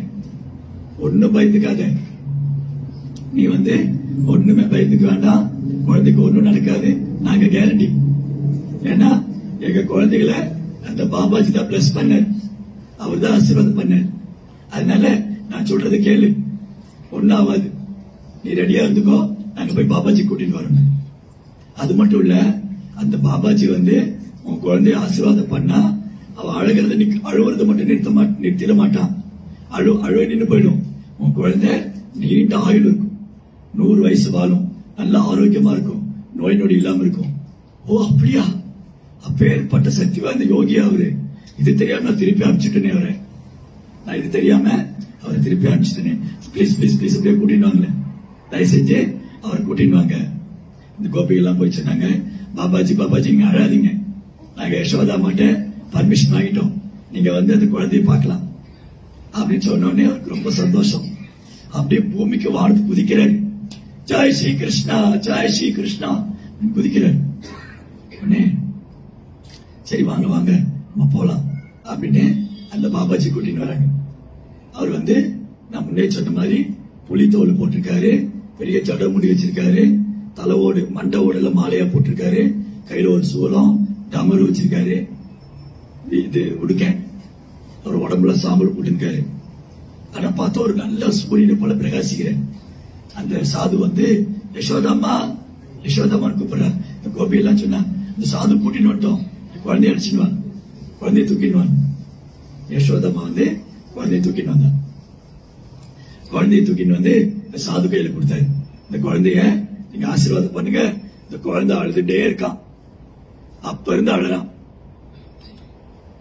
ஒன்னும் பயந்துக்காத, நீ வந்து ஒண்ணுமே பயந்துக்க வேண்டாம், குழந்தைக்கு ஒண்ணும் நடக்காது, நாங்க கேரண்டி. ஏன்னா எங்க குழந்தைகளை அந்த பாபாஜி தான் பிளஸ் பண்ணார், அவர் தான் ஆசீர்வாதம் பண்ணார். அதனால நான் சொல்றது கேளு, ஒன்னாவது நீ ரெடியா இருந்துக்கோ, நாங்க போய் பாபாஜி கூட்டிட்டு வரோம். அது மட்டும் இல்ல, அந்த பாபாஜி வந்து உன் குழந்தைய ஆசீர்வாதம் பண்ணா அவ அழுகிறத அழுவுறத மட்டும் நிறுத்திட மாட்டான், அழுவ நின்று போயிடும். உன் குழந்தை நீண்ட ஆயுள் இருக்கும், 100 வயசு வாழும், நல்ல ஆரோக்கியமா இருக்கும், நோய் நொடி இல்லாம இருக்கும். ஓ அப்படியா, அப்பேற்பட்ட சக்தி வாய்ந்த யோகியா அவரு. இது தெரியாம நான் திருப்பி அனுப்பிச்சுட்டேனே அவரை, நான் இது தெரியாம அவரை திருப்பி அனுப்பிச்சுட்டேனே. பிளீஸ் பிளீஸ் பிளீஸ் அப்படியே கூட்டிட்டு வாங்க, தயவு செஞ்சு அவரை கூட்டிட்டு வாங்க. இந்த கோபிகள் எல்லாம் போய் சொன்னாங்க, பாபாஜி பாபாஜி நீங்க அழாதீங்க, நாங்க யசோதா மாட்ட பர்மிஷன் வாங்கிட்டோம், நீங்க வந்து அந்த குழந்தைய பார்க்கலாம் அப்படின்னு சொன்ன உடனே அவருக்கு ரொம்ப சந்தோஷம். அப்படியே பூமிக்கு வாழ்த்து குதிக்கிறார், ஜெய் ஸ்ரீ கிருஷ்ணா, ஜெய் ஸ்ரீ கிருஷ்ணா குதிக்கிறார். உடனே சரி வாங்க வாங்க நம்ம போலாம் அப்படின்னு அந்த பாபாஜி கூட்டின்னு வராங்க. அவர் வந்து நான் முன்னே சொன்ன மாதிரி புலித்தோல் போட்டிருக்காரு, பெரிய ஜட முடி வச்சிருக்காரு, தலைவோடு மண்டை ஓடுல மாலையா போட்டிருக்காரு, கையில ஒரு சூலம் டமரு வச்சிருக்காரு, இது உடுக்க, அவர் உடம்புல சாம்பல் போட்டிருக்காரு. ஆனா பார்த்தா ஒரு நல்ல சூரியனை போல பிரகாசிக்கிறேன். அந்த சாது வந்து யசோதாமா யசோதாமான்னு கூப்பிடுறார். இந்த கோபி எல்லாம் சொன்னா, இந்த சாது கூட்டின்னு வந்துட்டோம், குழந்தைய அடிச்சுடுவான், குழந்தைய தூக்கிடுவான். யசோதாமா வந்து குழந்தைய தூக்கின்னு வந்தான். குழந்தைய தூக்கின்னு வந்து இந்த சாது கையில கொடுத்தாரு. இந்த குழந்தைய நீங்க ஆசீர்வாதம் பண்ணுங்க. இந்த குழந்தை அழுதுட்டே இருக்கான், அப்ப இருந்து அழுறான்.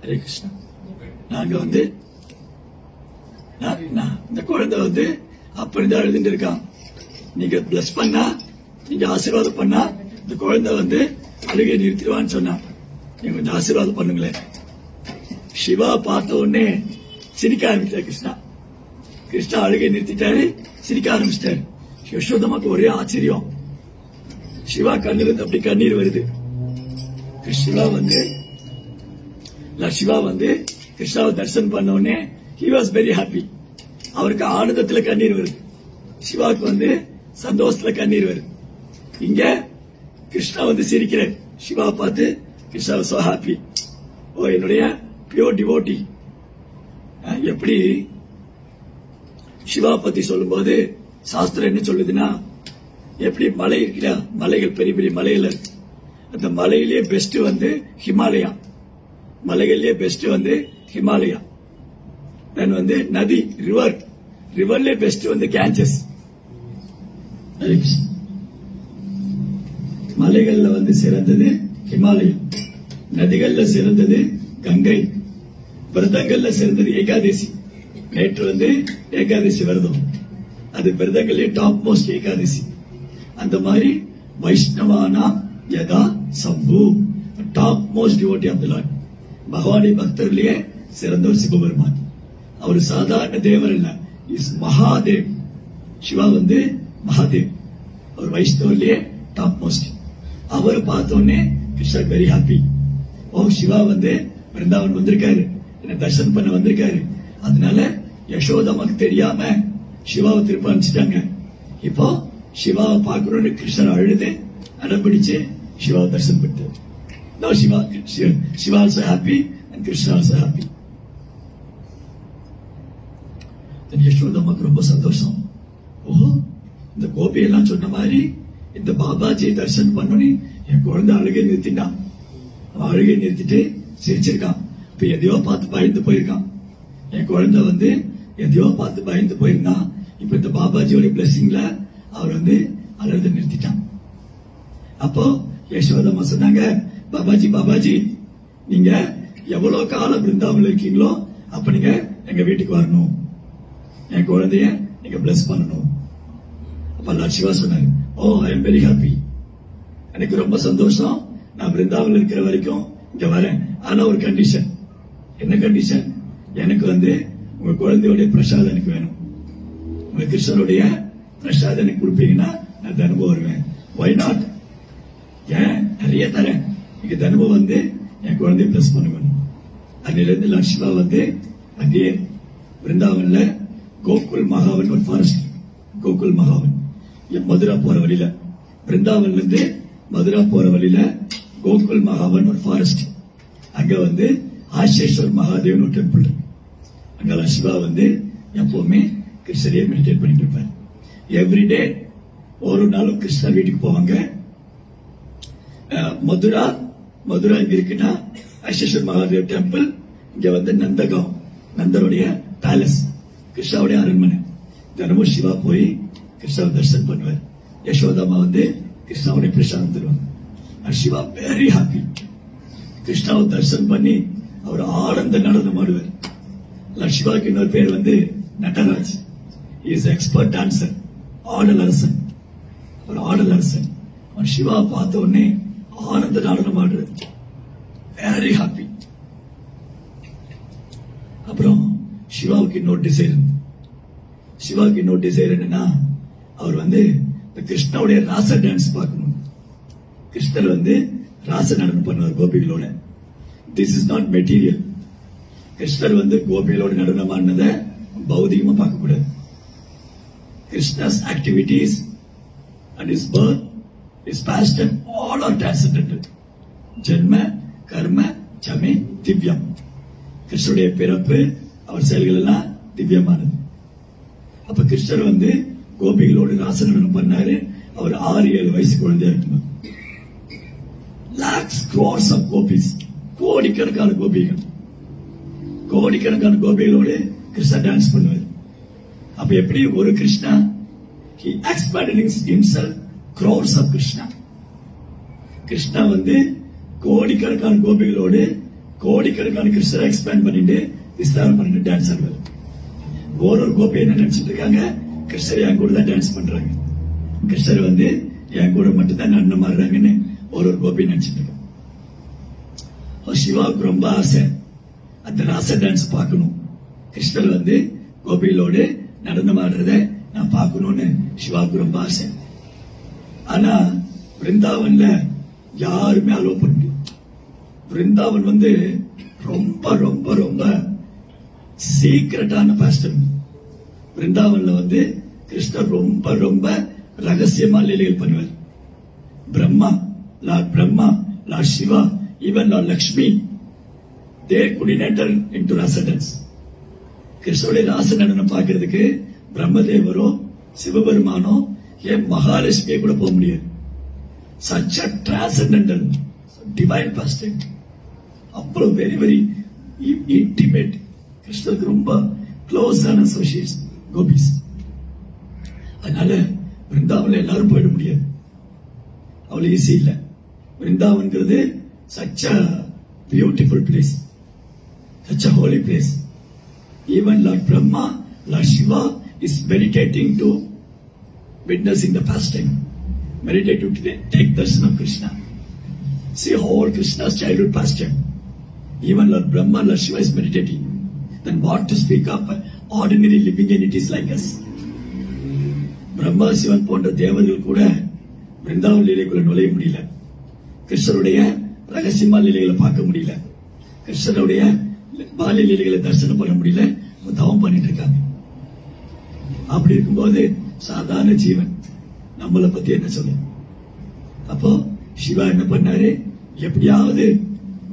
ஹரே கிருஷ்ணா. நாங்க வந்து இந்த குழந்தை வந்து அப்ப இருந்து அழுதுட்டு இருக்கான். நீங்க பிளஸ் பண்ணா, நீங்க ஆசீர்வாதம் பண்ணா இந்த குழந்தை வந்து அழுகை நிறுத்திடுவான்னு சொன்னா, நீங்க கொஞ்சம் ஆசீர்வாதம் பண்ணுங்களேன். சிவா பார்த்த உடனே சிரிக்க ஆரம்பிச்சார் கிருஷ்ணா. கிருஷ்ணா அழுகை நிறுத்திட்டாரு, சிரிக்க ஆரம்பிச்சிட்டாரு. யசோதமாக்கு ஒரே ஆச்சரியம், சிவா கண்ணிலிருந்து அப்படி கண்ணீர் வருது. சிவா வந்து கிருஷ்ணாவை தரிசனம் பண்ண உடனே he was very happy. அவருக்கு ஆனந்தத்துல கண்ணீர் வருது, சிவாவுக்கு வந்து சந்தோஷத்துல கண்ணீர் வருது. இங்க கிருஷ்ணா வந்து சிரிக்கிறார், சிவா பார்த்து கிருஷ்ணா so happy. ஓ என்னுடைய பியூர் டிவோட்டி. எப்படி சிவா பத்தி சொல்லும் போது சாஸ்திரம் என்ன சொல்லுதுன்னா, எப்படி மலை இருக்கிற மலைகள் பெரிய பெரிய மலைகள் இருக்கு, அந்த மலையிலேயே பெஸ்ட் வந்து ஹிமாலயா, மலைகளிலேயே பெஸ்ட் வந்து ஹிமாலயா. தென் வந்து நதி ரிவர்ல பெஸ்ட் வந்து கேஞ்சஸ். மலைகள்ல வந்து சிறந்தது ஹிமாலயம், நதிகள்ல சிறந்தது கங்கை, விரதங்கள்ல சிறந்தது ஏகாதசி. நேற்று வந்து ஏகாதசி விரதம், அது விரதங்களே டாப் மோஸ்ட் ஏகாதசி. அந்த மாதிரி வைஷ்ணவானா யதா Shambhu, top most devotee of the Lord. பகவானி பக்தர்லயே சிறந்தவர் சிவபெருமான். அவர் சாதாரண தேவர் இல்ல, இஸ் மகாதேவ். சிவா வந்து மகாதேவ், அவர் வைஷ்ணவர்லயே டாப் மோஸ்ட். அவரை பார்த்தோன்னே கிருஷ்ணர் வெரி ஹாப்பி. ஓ சிவா வந்து பிருந்தாவன் வந்திருக்காரு, என்ன தரிசனம் பண்ண வந்திருக்காரு. அதனால யசோதாமாக்கு தெரியாம சிவாவை திருப்ப அனுப்பிச்சிட்டாங்க. இப்போ சிவாவை பார்க்கணும்னு கிருஷ்ணர் அழுது அடம்பிடிச்சு சிவாவை தரிசனம் பண்ணிட்டார். Now Shiva also happy and Krishna also happy. Then யசோதாமாக்கு ரொம்ப சந்தோஷம். ஓஹோ, இந்த கோபி எல்லாம் சொன்ன மாதிரி இந்த பாபாஜி தரிசனம் பண்ணி என் குழந்தை அழுகை நிறுத்திட்டான். அவன் அழுகை நிறுத்திட்டு சிரிச்சிருக்கான். இப்ப எதையோ பார்த்து பயந்து போயிருக்கான். என் குழந்தை வந்து எதையோ பார்த்து பயந்து போயிருந்தான். இப்ப இந்த பாபாஜியோட பிளஸிங்ல அவர் வந்து அழுத நிறுத்திட்டான். அப்போ யசோதம்மா சொன்னாங்க, பாபாஜி பாபாஜி நீங்க எவ்வளவு காலம் பிருந்தாவன்ல இருக்கீங்களோ அப்ப நீங்க எங்க வீட்டுக்கு வரணும், என் குழந்தைய நீங்க பிளஸ் பண்ணணும். அப்ப லார்ட் சிவா சொன்னாங்க, ஓ ஐ எம் வெரி ஹாப்பி, எனக்கு ரொம்ப சந்தோஷம், நான் பிருந்தாவன்ல இருக்கிற வரைக்கும் இங்க வரேன். ஆனா ஒரு கண்டிஷன். என்ன கண்டிஷன்? எனக்கு வந்து உங்க குழந்தையோடைய பிரசாதம் எனக்கு வேணும். உங்க கிருஷ்ணனுடைய பிரசாதம் எனக்கு கொடுப்பீங்கன்னா நான் தினமும் வருவேன். Why not? ஏன் நிறைய தரேன், நீங்க தினமும் வந்து என் குழந்தைய பிளஸ் பண்ணுவேன். அதிலிருந்து லார்ட் சிவா வந்து அங்கே பிருந்தாவன்ல கோகுல் மகாவன் ஒரு ஃபாரஸ்ட், கோகுல் மகாவன் மதுரா போற வழியில, பிருந்தாவன்ல இருந்து மதுரா போற வழியில கோகுல் மகாவன் ஒரு ஃபாரஸ்ட். அங்க வந்து ஆசேஸ்வர் மகாதேவன் ஒரு டெம்பிள் இருக்கு. அங்க சிவா வந்து எப்பவுமே கிருஷ்ணரையே மெடிடேட் பண்ணிட்டு இருப்பார். எவ்ரிடே ஒரு நாளும் கிருஷ்ணா வீட்டுக்கு போவாங்க. மதுரா இங்க இருக்குன்னா ஆசேஸ்வர் மகாதேவ் டெம்பிள், இங்க வந்து நந்தகம், நந்தருடைய பேலஸ், கிருஷ்ணாவுடைய அரண்மனை. தினமும் சிவா போய் கிருஷ்ணாவை தரிசனம் பண்ணுவார். யசோதாமா வந்து கிருஷ்ணாவுடைய பிரசாதம் தருவாங்க. Siva very happy. கிருஷ்ணாவை தரிசனம் பண்ணி அவர் ஆனந்த நடனம் ஆடுவார். சிவாக்கு இன்னொரு பேர் வந்து நடராஜ். இஸ் எக்ஸ்பர்ட் டான்சர், ஆடல் அரசன். ஒரு ஆடல் அரசன். அவர் சிவா பார்த்த உடனே ஆனந்த நடனம் ஆடுறது, வெரி ஹாப்பி. அப்புறம் சிவாவுக்கு இன்னொரு டிசைர், சிவாவுக்கு இன்னொரு டிசைர் என்னன்னா, அவர் வந்து கிருஷ்ணாவுடைய ராச டான்ஸ் பார்க்கணும். கிருஷ்ணர் வந்து ராச நடனம் பண்ணுவார் கோபிகளோட. This is not material. கிருஷ்ணர் வந்து கோபிகளோட நடனம் ஆனதை பௌதிகமா பார்க்க கூடாது. Krishna's activities and is birth, is past and all are transcendental. ஜென்ம கர்ம சமே திவ்யம். கிருஷ்ணருடைய பிறப்பு, அவர் செயல்கள் எல்லாம் திவ்யமானது. அப்ப கிருஷ்ணர் வந்து கோபிகளோடு ராச நடனம் பண்ணாரு. அவர் 6-7 வயசு குழந்தையா இருக்கணும். லாக்ஸ் crores of கோபிஸ், கோடிக்கணக்கான கோபிகள், கோடிக்கணக்கான கோபிகளோடு கிருஷ்ணா டான்ஸ் பண்ணுவார். அப்ப எப்படி ஒரு Krishna, he expanded himself crores of Krishna. Krishna வந்து கோடிக்கணக்கான கோபிகளோடு கோடிக்கணக்கான கிருஷ்ணரை எக்ஸ்பேண்ட் பண்ணிட்டு விஸ்தாரம் பண்ணிட்டு டான்ஸ் ஆடுவார். ஒரு கோபி என்ன நினைச்சிட்டு இருக்காங்க, கிருஷ்ணர் என் கூட தான் டான்ஸ் பண்றாங்க, கிருஷ்ணர் வந்து என் கூட மட்டும் தான் நடனம் ஆடுறாங்கன்னு ஒரு கோபி நினைச்சிட்டு இருக்காங்க. சிவாவுக்கு ரொம்ப ஆசை அந்த ராச டான்ஸ் பார்க்கணும். கிருஷ்ணர் வந்து கோபிகளோடு நடனம் ஆடுறத நான் பார்க்கணும்னு சிவாவுக்கு ரொம்ப ஆசை. ஆனா பிருந்தாவன்ல யாருமே அலோவ் பண்ண முடியும். பிருந்தாவன் வந்து ரொம்ப ரொம்ப ரொம்ப சீக்கிரட்டான பாஸ்டர். பிருந்தாவன்ல வந்து கிருஷ்ணர் ரொம்ப ரொம்ப ரகசியமா லீலைகள் பண்ணுவார். Brahma, lord Shiva, even lord Lakshmi, they couldn't enter into rasa dance. கிருஷ்ணருடைய ராச நடனம் பார்க்கறதுக்கு பிரம்மதேவரோ சிவபெருமானோ ஏன் மகாலட்சுமியை கூட போக முடியாது. such a transcendental divine fasting, அவ்வளவு வெரி வெரி இன்டிமேட். கிருஷ்ணருக்கு ரொம்ப க்ளோஸான அசோசியேட்ஸ் கோபிஸ். அதனால பிருந்தாவன்ல எல்லாரும் போயிட முடியாது, அவ்வளவு ஈஸி இல்ல. பிருந்தாவன்கிறது such a beautiful place, such a holy place. Even Lord Brahma, Lord Shiva is meditating to witnessing the pastime, meditating to take darshan of Krishna. See all Krishna's childhood pastime. Even Lord Brahma, Lord Shiva is meditating. Then what to speak of ordinary living entities like us? Brahma Sivan போன்ற தேவர்கள் கூட பிருந்தாவன் லீலைக்குள்ள நுழைய முடியல. கிருஷ்ணருடைய ரகசியமா லீலைகளை பார்க்க முடியல. கிருஷ்ணருடைய பால்ய லீலைகளை தரிசனம் பண்ண முடியல. தவம் பண்ணிட்டு இருக்காங்க. அப்படி இருக்கும்போது சாதாரண ஜீவன் நம்மளை பத்தி என்ன சொல்ல? அப்போ சிவா என்ன பண்ணாரு, எப்படியாவது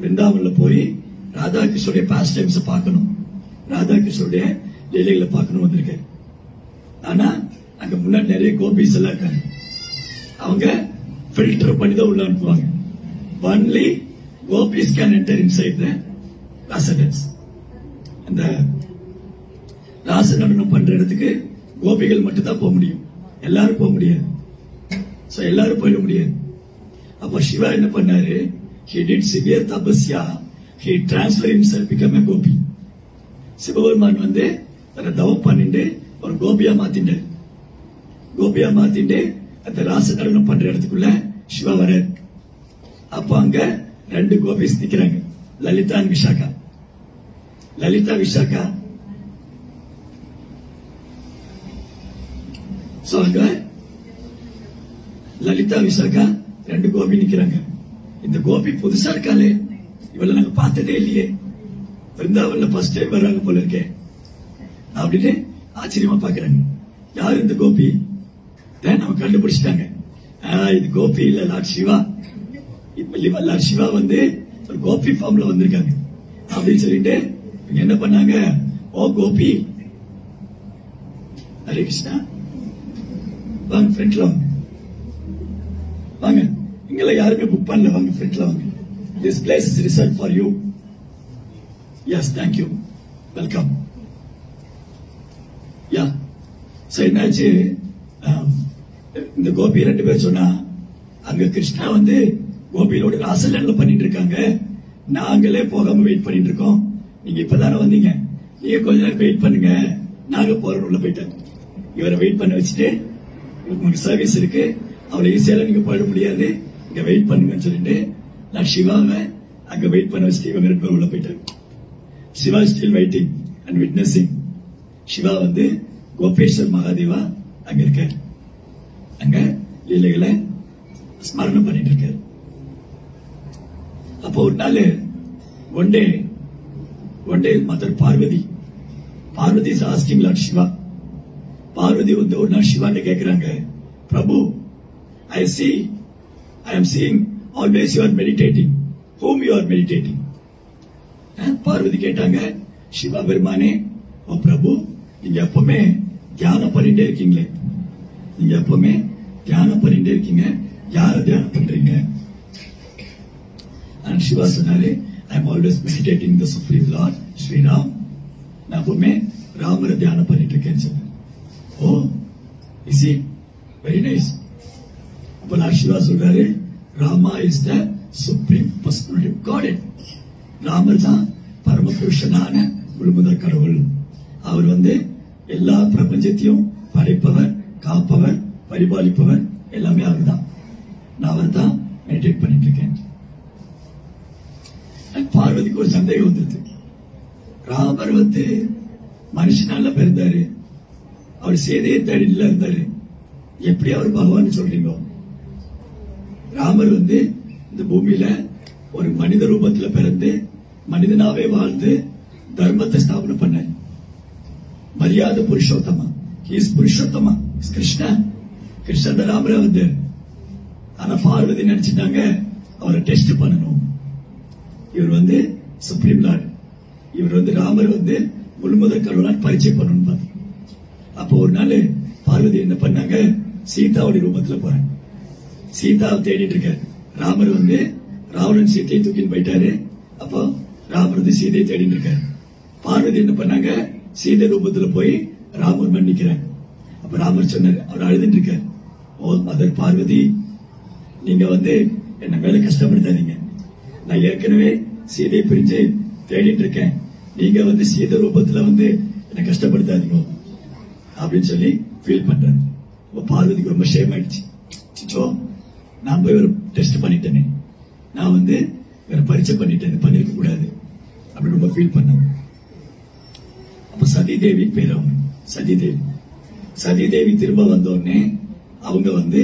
பிருந்தாவன்ல போய் ராதாகிருஷ்ணனுடைய பாஸ்ட் டைம்ஸ் பார்க்கணும், ராதாகிருஷ்ணனுடைய லீலைகளை பார்க்கணும் வந்திருக்காரு. ஆனா அங்க முன்னாடி நிறைய கோபிஸ் எல்லாம் இருக்காங்க. அவங்க ஃபில்டர் பண்ணி தான் உள்ள அனுப்புவாங்க. Only Gopi's can enter inside the residence. அந்த ராச நடனம் பண்ற இடத்துக்கு கோபிகள் மட்டும் தான் போக முடியும், எல்லாரும் போக முடியாது. சோ எல்லாரும் போயிட முடியாது. அப்ப சிவா என்ன பண்ணாரு? he did severe tapasya, he transferred himself become a gopi. Sivaperuman வந்து தன்னை தவம் பண்ணிட்டு ஒரு கோபியா மாத்திட்டார். கோபியா மாத்திட்டு அந்த ராச நடனம் பண்ற இடத்துக்குள்ள சிவா வராரு. அப்ப அங்க 2 கோபிஸ் நிக்கிறாங்க, லலிதா and விஷாகா. லலிதா விஷாகா. சோ அங்க லலிதா விஷாகா 2 கோபி நிக்கிறாங்க. இந்த கோபி புதுசா இருக்காளே, இவளை நாங்க பார்த்ததே இல்லையே, பிருந்தாவன்ல ஃபர்ஸ்ட் டைம் வர்றாங்க போல இருக்கே அப்படின்னு ஆச்சரியமா பாக்குறாங்க. யாரு இந்த கோபி? நம்ம கண்டுபிடிச்சிட்டாங்க. இது கோபி இல்ல, லார்ட் சிவா. இப்ப லார்ட் சிவா வந்து ஒரு கோபி ஃபார்ம்ல வந்திருக்காங்க அப்படின்னு சொல்லிட்டு என்ன பண்ணாங்க? ஓ கோபி, ஹரே கிருஷ்ணா, வாங்க ஃப்ரெண்ட்ல வாங்க, வாங்க. இங்கெல்லாம் யாருமே புக் பண்ணல, வாங்க ஃப்ரெண்ட்ல வாங்க. This place is reserved for you. Yes, thank you. Welcome. Yeah. So என்னாச்சு? இந்த கோபி 2 பேர் சொன்னா, அங்க கிருஷ்ணா வந்து கோபியோட ராசலன்ல பண்ணிட்டு இருக்காங்க, நாங்களே போகாம வெயிட் பண்ணிட்டு இருக்கோம். நீங்க இப்பதானே வந்தீங்க, நீங்க கொஞ்ச நேரம் வெயிட் பண்ணுங்க, நாங்க போறோம் உள்ள போயிட்டாங்க. இவரை வெயிட் பண்ண வச்சுட்டு, உங்களுக்கு சர்வீஸ் இருக்கு, அவளை ஈஸியால நீங்க போயிட முடியாது, இங்க வெயிட் பண்ணுங்கன்னு சொல்லிட்டு நான் சிவாவை அங்க வெயிட் பண்ண வச்சுட்டு இவங்க 2 பேரும் உள்ள போயிட்டாங்க. Shiva still waiting and witnessing. Shiva வந்து கோபேஸ்வர் மகாதேவா அங்க இருக்காரு, அங்க லீலைகளை ஸ்மரணம் பண்ணிட்டு இருக்காரு. அப்போ ஒரு நாள் one day mother Parvati is asking lord Shiva. Parvati வந்து ஒரு நாள் சிவான்னு கேக்குறாங்க, பிரபு, I am seeing always you are meditating. Whom you are meditating? Parvati கேட்டாங்க, சிவா பெருமானே, ஓ பிரபு, நீங்க எப்பவுமே தியானம் பண்ணிட்டே இருக்கீங்களே, நீங்க எப்பவுமே தியானம் பண்ணிட்டே இருக்கீங்க, யார தியானம் பண்றீங்க? சிவா சொன்னாரு, I am always meditating the Supreme Lord, Sri Ram. நான் எப்பவுமே ராமரை தியானம் பண்ணிட்டு இருக்கேன்னு சொன்னேன். ஓ, is it? Very nice. அப்ப நான் சிவா சொல்றாரு, Rama is the supreme personality of God. ராமர் தான் பரமபுருஷனான முழுமுதற் கடவுள். அவர் வந்து எல்லா பிரபஞ்சத்தையும் படைப்பவர், காப்பவர், பரிபாலிப்பவர், எல்லாமே அவர் தான். நான் அவர் தான் மெடிடேட் பண்ணிட்டு இருக்கேன். பார்வதிக்கு ஒரு சந்தேகம் வந்தது. ராமர் வந்து மனுஷனால பிறந்தாரு, அவர் சேதையை தேடில இருந்தாரு, எப்படி அவர் பகவான் சொல்றீங்க? ராமர் வந்து இந்த பூமியில ஒரு மனித ரூபத்துல பிறந்து மனிதனாவே வாழ்ந்து தர்மத்தை ஸ்தாபனம் பண்ண மரியாதை புருஷோத்தமா. புருஷோத்தமா கிருஷ்ண ராமரே வந்து. ஆனா பார்வதி நினைச்சிட்டாங்க அவரை டெஸ்ட் பண்ணணும். இவர் வந்து சுப்ரீம் லார்ட், இவர் வந்து ராமர் வந்து முழுமுதற் கடவுளால் பரிச்சயம் பண்ணணும் பாத்து. அப்போ ஒரு நாள் பார்வதி என்ன பண்ணாங்க, சீதாவுடைய ரூபத்துல போறாங்க. சீதாவை தேடிட்டு இருக்காரு. ராமர் வந்து ராவணன் சீதையை தூக்கின்னு போயிட்டாரு. அப்போ ராமர் வந்து சீதையை தேடிட்டு இருக்காரு. பார்வதி என்ன பண்ணாங்க, சீதை ரூபத்துல போய் ராமர் மன்னிக்கிறாங்க. அப்ப ராமர் சொன்னாரு, அவர் அழுதுட்டு இருக்காரு, ஓ மதர் பார்வதி, நீங்க வந்து என்ன மேல கஷ்டப்படுத்தாதீங்க, நான் ஏற்கனவே சீதையை பிரிஞ்சு தேடிட்டு இருக்கேன், நீங்க வந்து சீதை ரூபத்துல வந்து என்ன கஷ்டப்படுத்தாதீங்க அப்படின்னு சொல்லி ஃபீல் பண்றாரு. பார்வதிக்கு ரொம்ப ஷேம் ஆயிடுச்சு. நான் போய் ஒரு டெஸ்ட் பண்ணிட்டேனே, நான் வந்து வேற பரிச்சை பண்ணிருக்க கூடாது அப்படின்னு ரொம்ப ஃபீல் பண்ணேன். அப்ப சதிதேவி பேர், அவங்க சதிதேவி திரும்ப வந்த உடனே அவங்க வந்து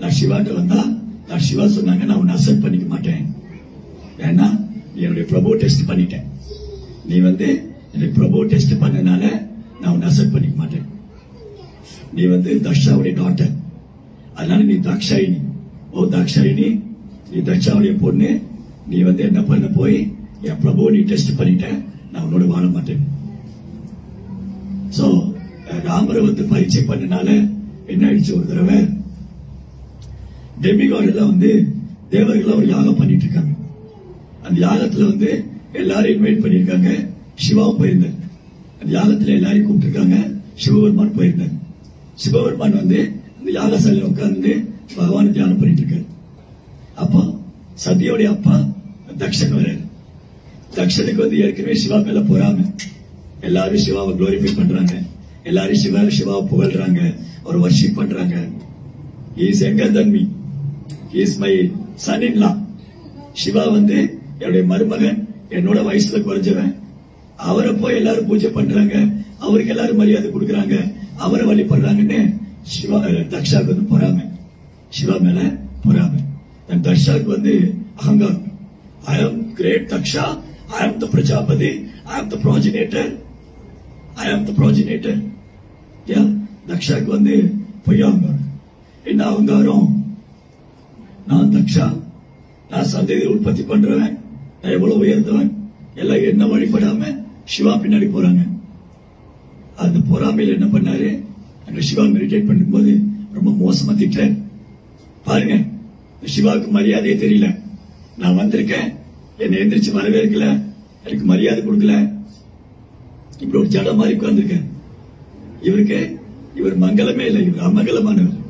நான் சிவாட்ட வந்தா, நான் சிவா சொன்னாங்க, நான் உன்னை அக்செப்ட் பண்ணிக்க மாட்டேன், ஏன்னா நீ என்னுடைய பிரபு டெஸ்ட் பண்ணிட்டேன், நீ வந்து என்னுடைய பிரபு டெஸ்ட் பண்ணனால நான் உன்னை அக்செப்ட் பண்ணிக்க மாட்டேன், நீ வந்து தக்ஷாவுடைய டாட்டர், அதனால நீ தாக்ஷாயினி. ஓ தாக்ஷாயினி, நீ தக்ஷாவுடைய பொண்ணு, நீ வந்து என்ன பண்ண போய் என் பிரபு நீ டெஸ்ட் பண்ணிட்ட, நான் உன்னோட வாழ மாட்டேன். சோ ராமரை வந்து பரீட்சை பண்ணனால என்ன ஆயிடுச்சு, ஒரு தடவை டெமிகாட் எல்லாம் வந்து தேவர்கள் ஒரு யாகம் பண்ணிட்டு இருக்காங்க. அந்த யாகத்துல வந்து எல்லாரும் இன்வைட் பண்ணிருக்காங்க. சிவாவும் போயிருந்தார். அந்த யாகத்துல எல்லாரையும் கூப்பிட்டுருக்காங்க. சிவபெருமான் போயிருந்தார். சிவபெருமான் வந்து அந்த யாகசாலையில் உட்கார்ந்து பகவான் தியானம் பண்ணிட்டு இருக்காரு. அப்போ சதியோடைய அப்பா தக்ஷன் வர்றாரு. தக்ஷனுக்கு வந்து ஏற்கனவே சிவா மேல போறாம, எல்லாரும் சிவாவை குளோரிஃபை பண்றாங்க, எல்லாரும் சிவாவை புகழ்றாங்க, ஒரு வர்ஷிப் பண்றாங்க. He is younger than me. He is my son-in-law. Siva வந்து என்னுடைய மருமகன், என்னோட வயசுல குறைஞ்சவன். அவரை போய் எல்லாரும் பூஜை பண்றாங்க, அவருக்கு எல்லாரும் மரியாதை கொடுக்கறாங்க, அவரை வழிபடுறாங்கன்னு சிவா தக்ஷாக்கு வந்து பொறாம, சிவா மேல பொறாம. தக்ஷாக்கு வந்து அகங்காரம். I am great Daksha. I am the Prajapati. I am the progenitor. I am the progenitor. தக்ஷாக்கு வந்து பொய்யா அகங்காரம். என்ன அகங்காரம்? நான் தக்ஷா, நான் சந்ததியை உற்பத்தி பண்றவன், நான் எவ்வளவு உயர்ந்தவன், எல்லாம் என்ன வழிபடாம சிவா பின்னாடி போறாங்க. அந்த பொறாமையில் என்ன பண்ணாரு, அங்க சிவா மெடிடேட் பண்ணும்போது ரொம்ப மோசமா திட்டார். பாருங்க, சிவாவுக்கு மரியாதையே தெரியல. நான் வந்திருக்கேன், என்னை எந்திரிச்சு வரவேற்கல, எனக்கு மரியாதை கொடுக்கல, இப்படி ஒரு ஜட மாதிரி உட்கார்ந்துருக்கேன். இவர் மங்களமே இல்லை, இவர் அமங்கலமானவர்.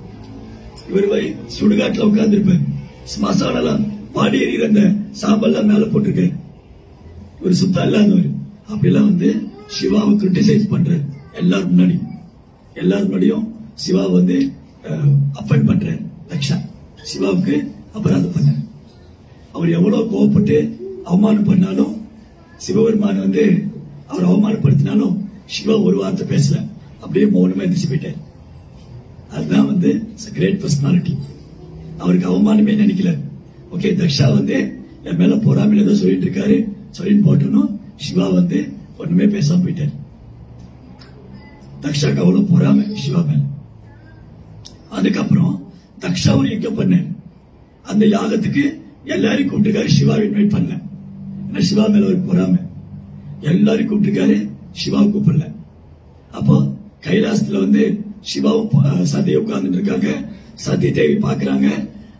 இவர் சுடுகாட்டுல உட்கார்ந்துருப்பார், ஸ்மசானலாம் பாடி எறிகிற அந்த சாம்பல்லாம் மேல போட்டிருக்காரு. இவர் சுத்தம் இல்லாதவர். அப்படிலாம் வந்து சிவாவை கிரிட்டிசைஸ் பண்றாரு. எல்லாரும் முன்னாடியும் சிவா வந்து அஃபெண்ட் பண்றாரு. தக்ஷா சிவாவுக்கு அபராதம் பண்ணார். அவர் எவ்வளவு கோவப்பட்டு அவமானம் பண்ணாலும், சிவபெருமான் வந்து அவர் அவமானப்படுத்தினாலும் சிவா ஒரு வார்த்தை பேசல, அப்படியே மௌனமா எந்திரிச்சு போயிட்டார். அதுதான் வந்து கிரேட் பர்சனாலிட்டி. அவருக்கு அவமானமே நினைக்கல. ஓகே, தக்ஷா வந்து என் மேல போறாமல் ஏதோ சொல்லிட்டு இருக்காரு, சொல்லிட்டு போட்டணும். சிவா வந்து ஒண்ணுமே பேசாம போயிட்டார். தக்ஷாக்கு அவ்வளவு போறாம சிவா மேல. அதுக்கப்புறம் தக்ஷா ஒரு யஜ்ஞம் பண்ண, அந்த யாகத்துக்கு எல்லாரையும் கூப்பிட்டுருக்காரு, சிவா இன்வைட் பண்ணல. ஏன்னா சிவா மேல ஒரு போறாம எல்லாரையும் கூப்பிட்டுருக்காரு, சிவாவை கூப்பிடல. அப்போ கைலாசத்துல வந்து சிவாவும் சதியை உட்கார்ந்துட்டு இருக்காங்க. சதி தேவி பாக்குறாங்க.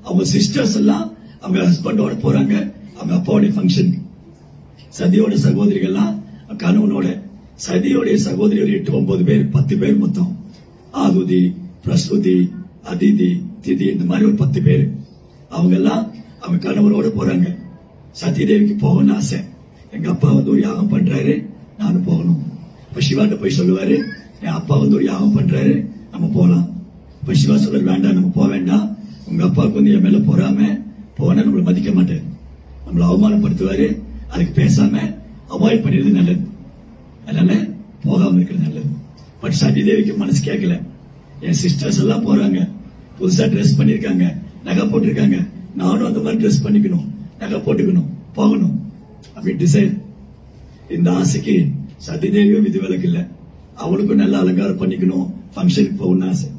அவங்க சிஸ்டர்ஸ் எல்லாம் அவங்க ஹஸ்பண்டோட போறாங்க அவங்க அப்பாவுடைய ஃபங்க்ஷனுக்கு. சதியோட சகோதரிகள்லாம் கணவனோட, சதியோடைய சகோதரி ஒரு 8-9 பேர், 10 பேர் மொத்தம். ஆகுதி, பிரசுதி, அதிதி, திதி, இந்த மாதிரி ஒரு 10 பேர். அவங்க எல்லாம் அவங்க கணவரோட போறாங்க. சத்யதேவிக்கு போகணும்னு ஆசை. எங்க அப்பா வந்து ஒரு யாகம் பண்றாரு, நானும் போகணும். இப்ப சிவாட்ட போய் சொல்லுவாரு, என் அப்பா வந்து ஒரு யாகம் பண்றாரு, நம்ம போலாம். இப்ப சிவா சொல்றாரு, வேண்டாம், நம்ம போக வேண்டாம். உங்க அப்பாவுக்கு வந்து என் மேல போறாம போனா நம்மள மதிக்க மாட்டாரு, நம்மள அவமானப்படுத்துவாரு. அதுக்கு பேசாம அவாய்ட் பண்ணிடுறது நல்லது. அதனால போகாம இருக்கிறது நல்லது. பட் சத்யதேவிக்கு மனசு கேட்கல. என் சிஸ்டர்ஸ் எல்லாம் போறாங்க, புதுசா ட்ரெஸ் பண்ணிருக்காங்க, நகை போட்டிருக்காங்க, நானும் அந்த மாதிரி ட்ரெஸ் பண்ணிக்கணும், நகை போட்டுக்கணும், போகணும் அப்படி டிசைட். இந்த ஆசைக்கு சத்யதேவியும் விதிவிலக்கு இல்ல. அவளுக்கும் நல்ல அலங்காரம் பண்ணிக்கணும், ஃபங்க்ஷனுக்கு போகணும்னு ஆசை.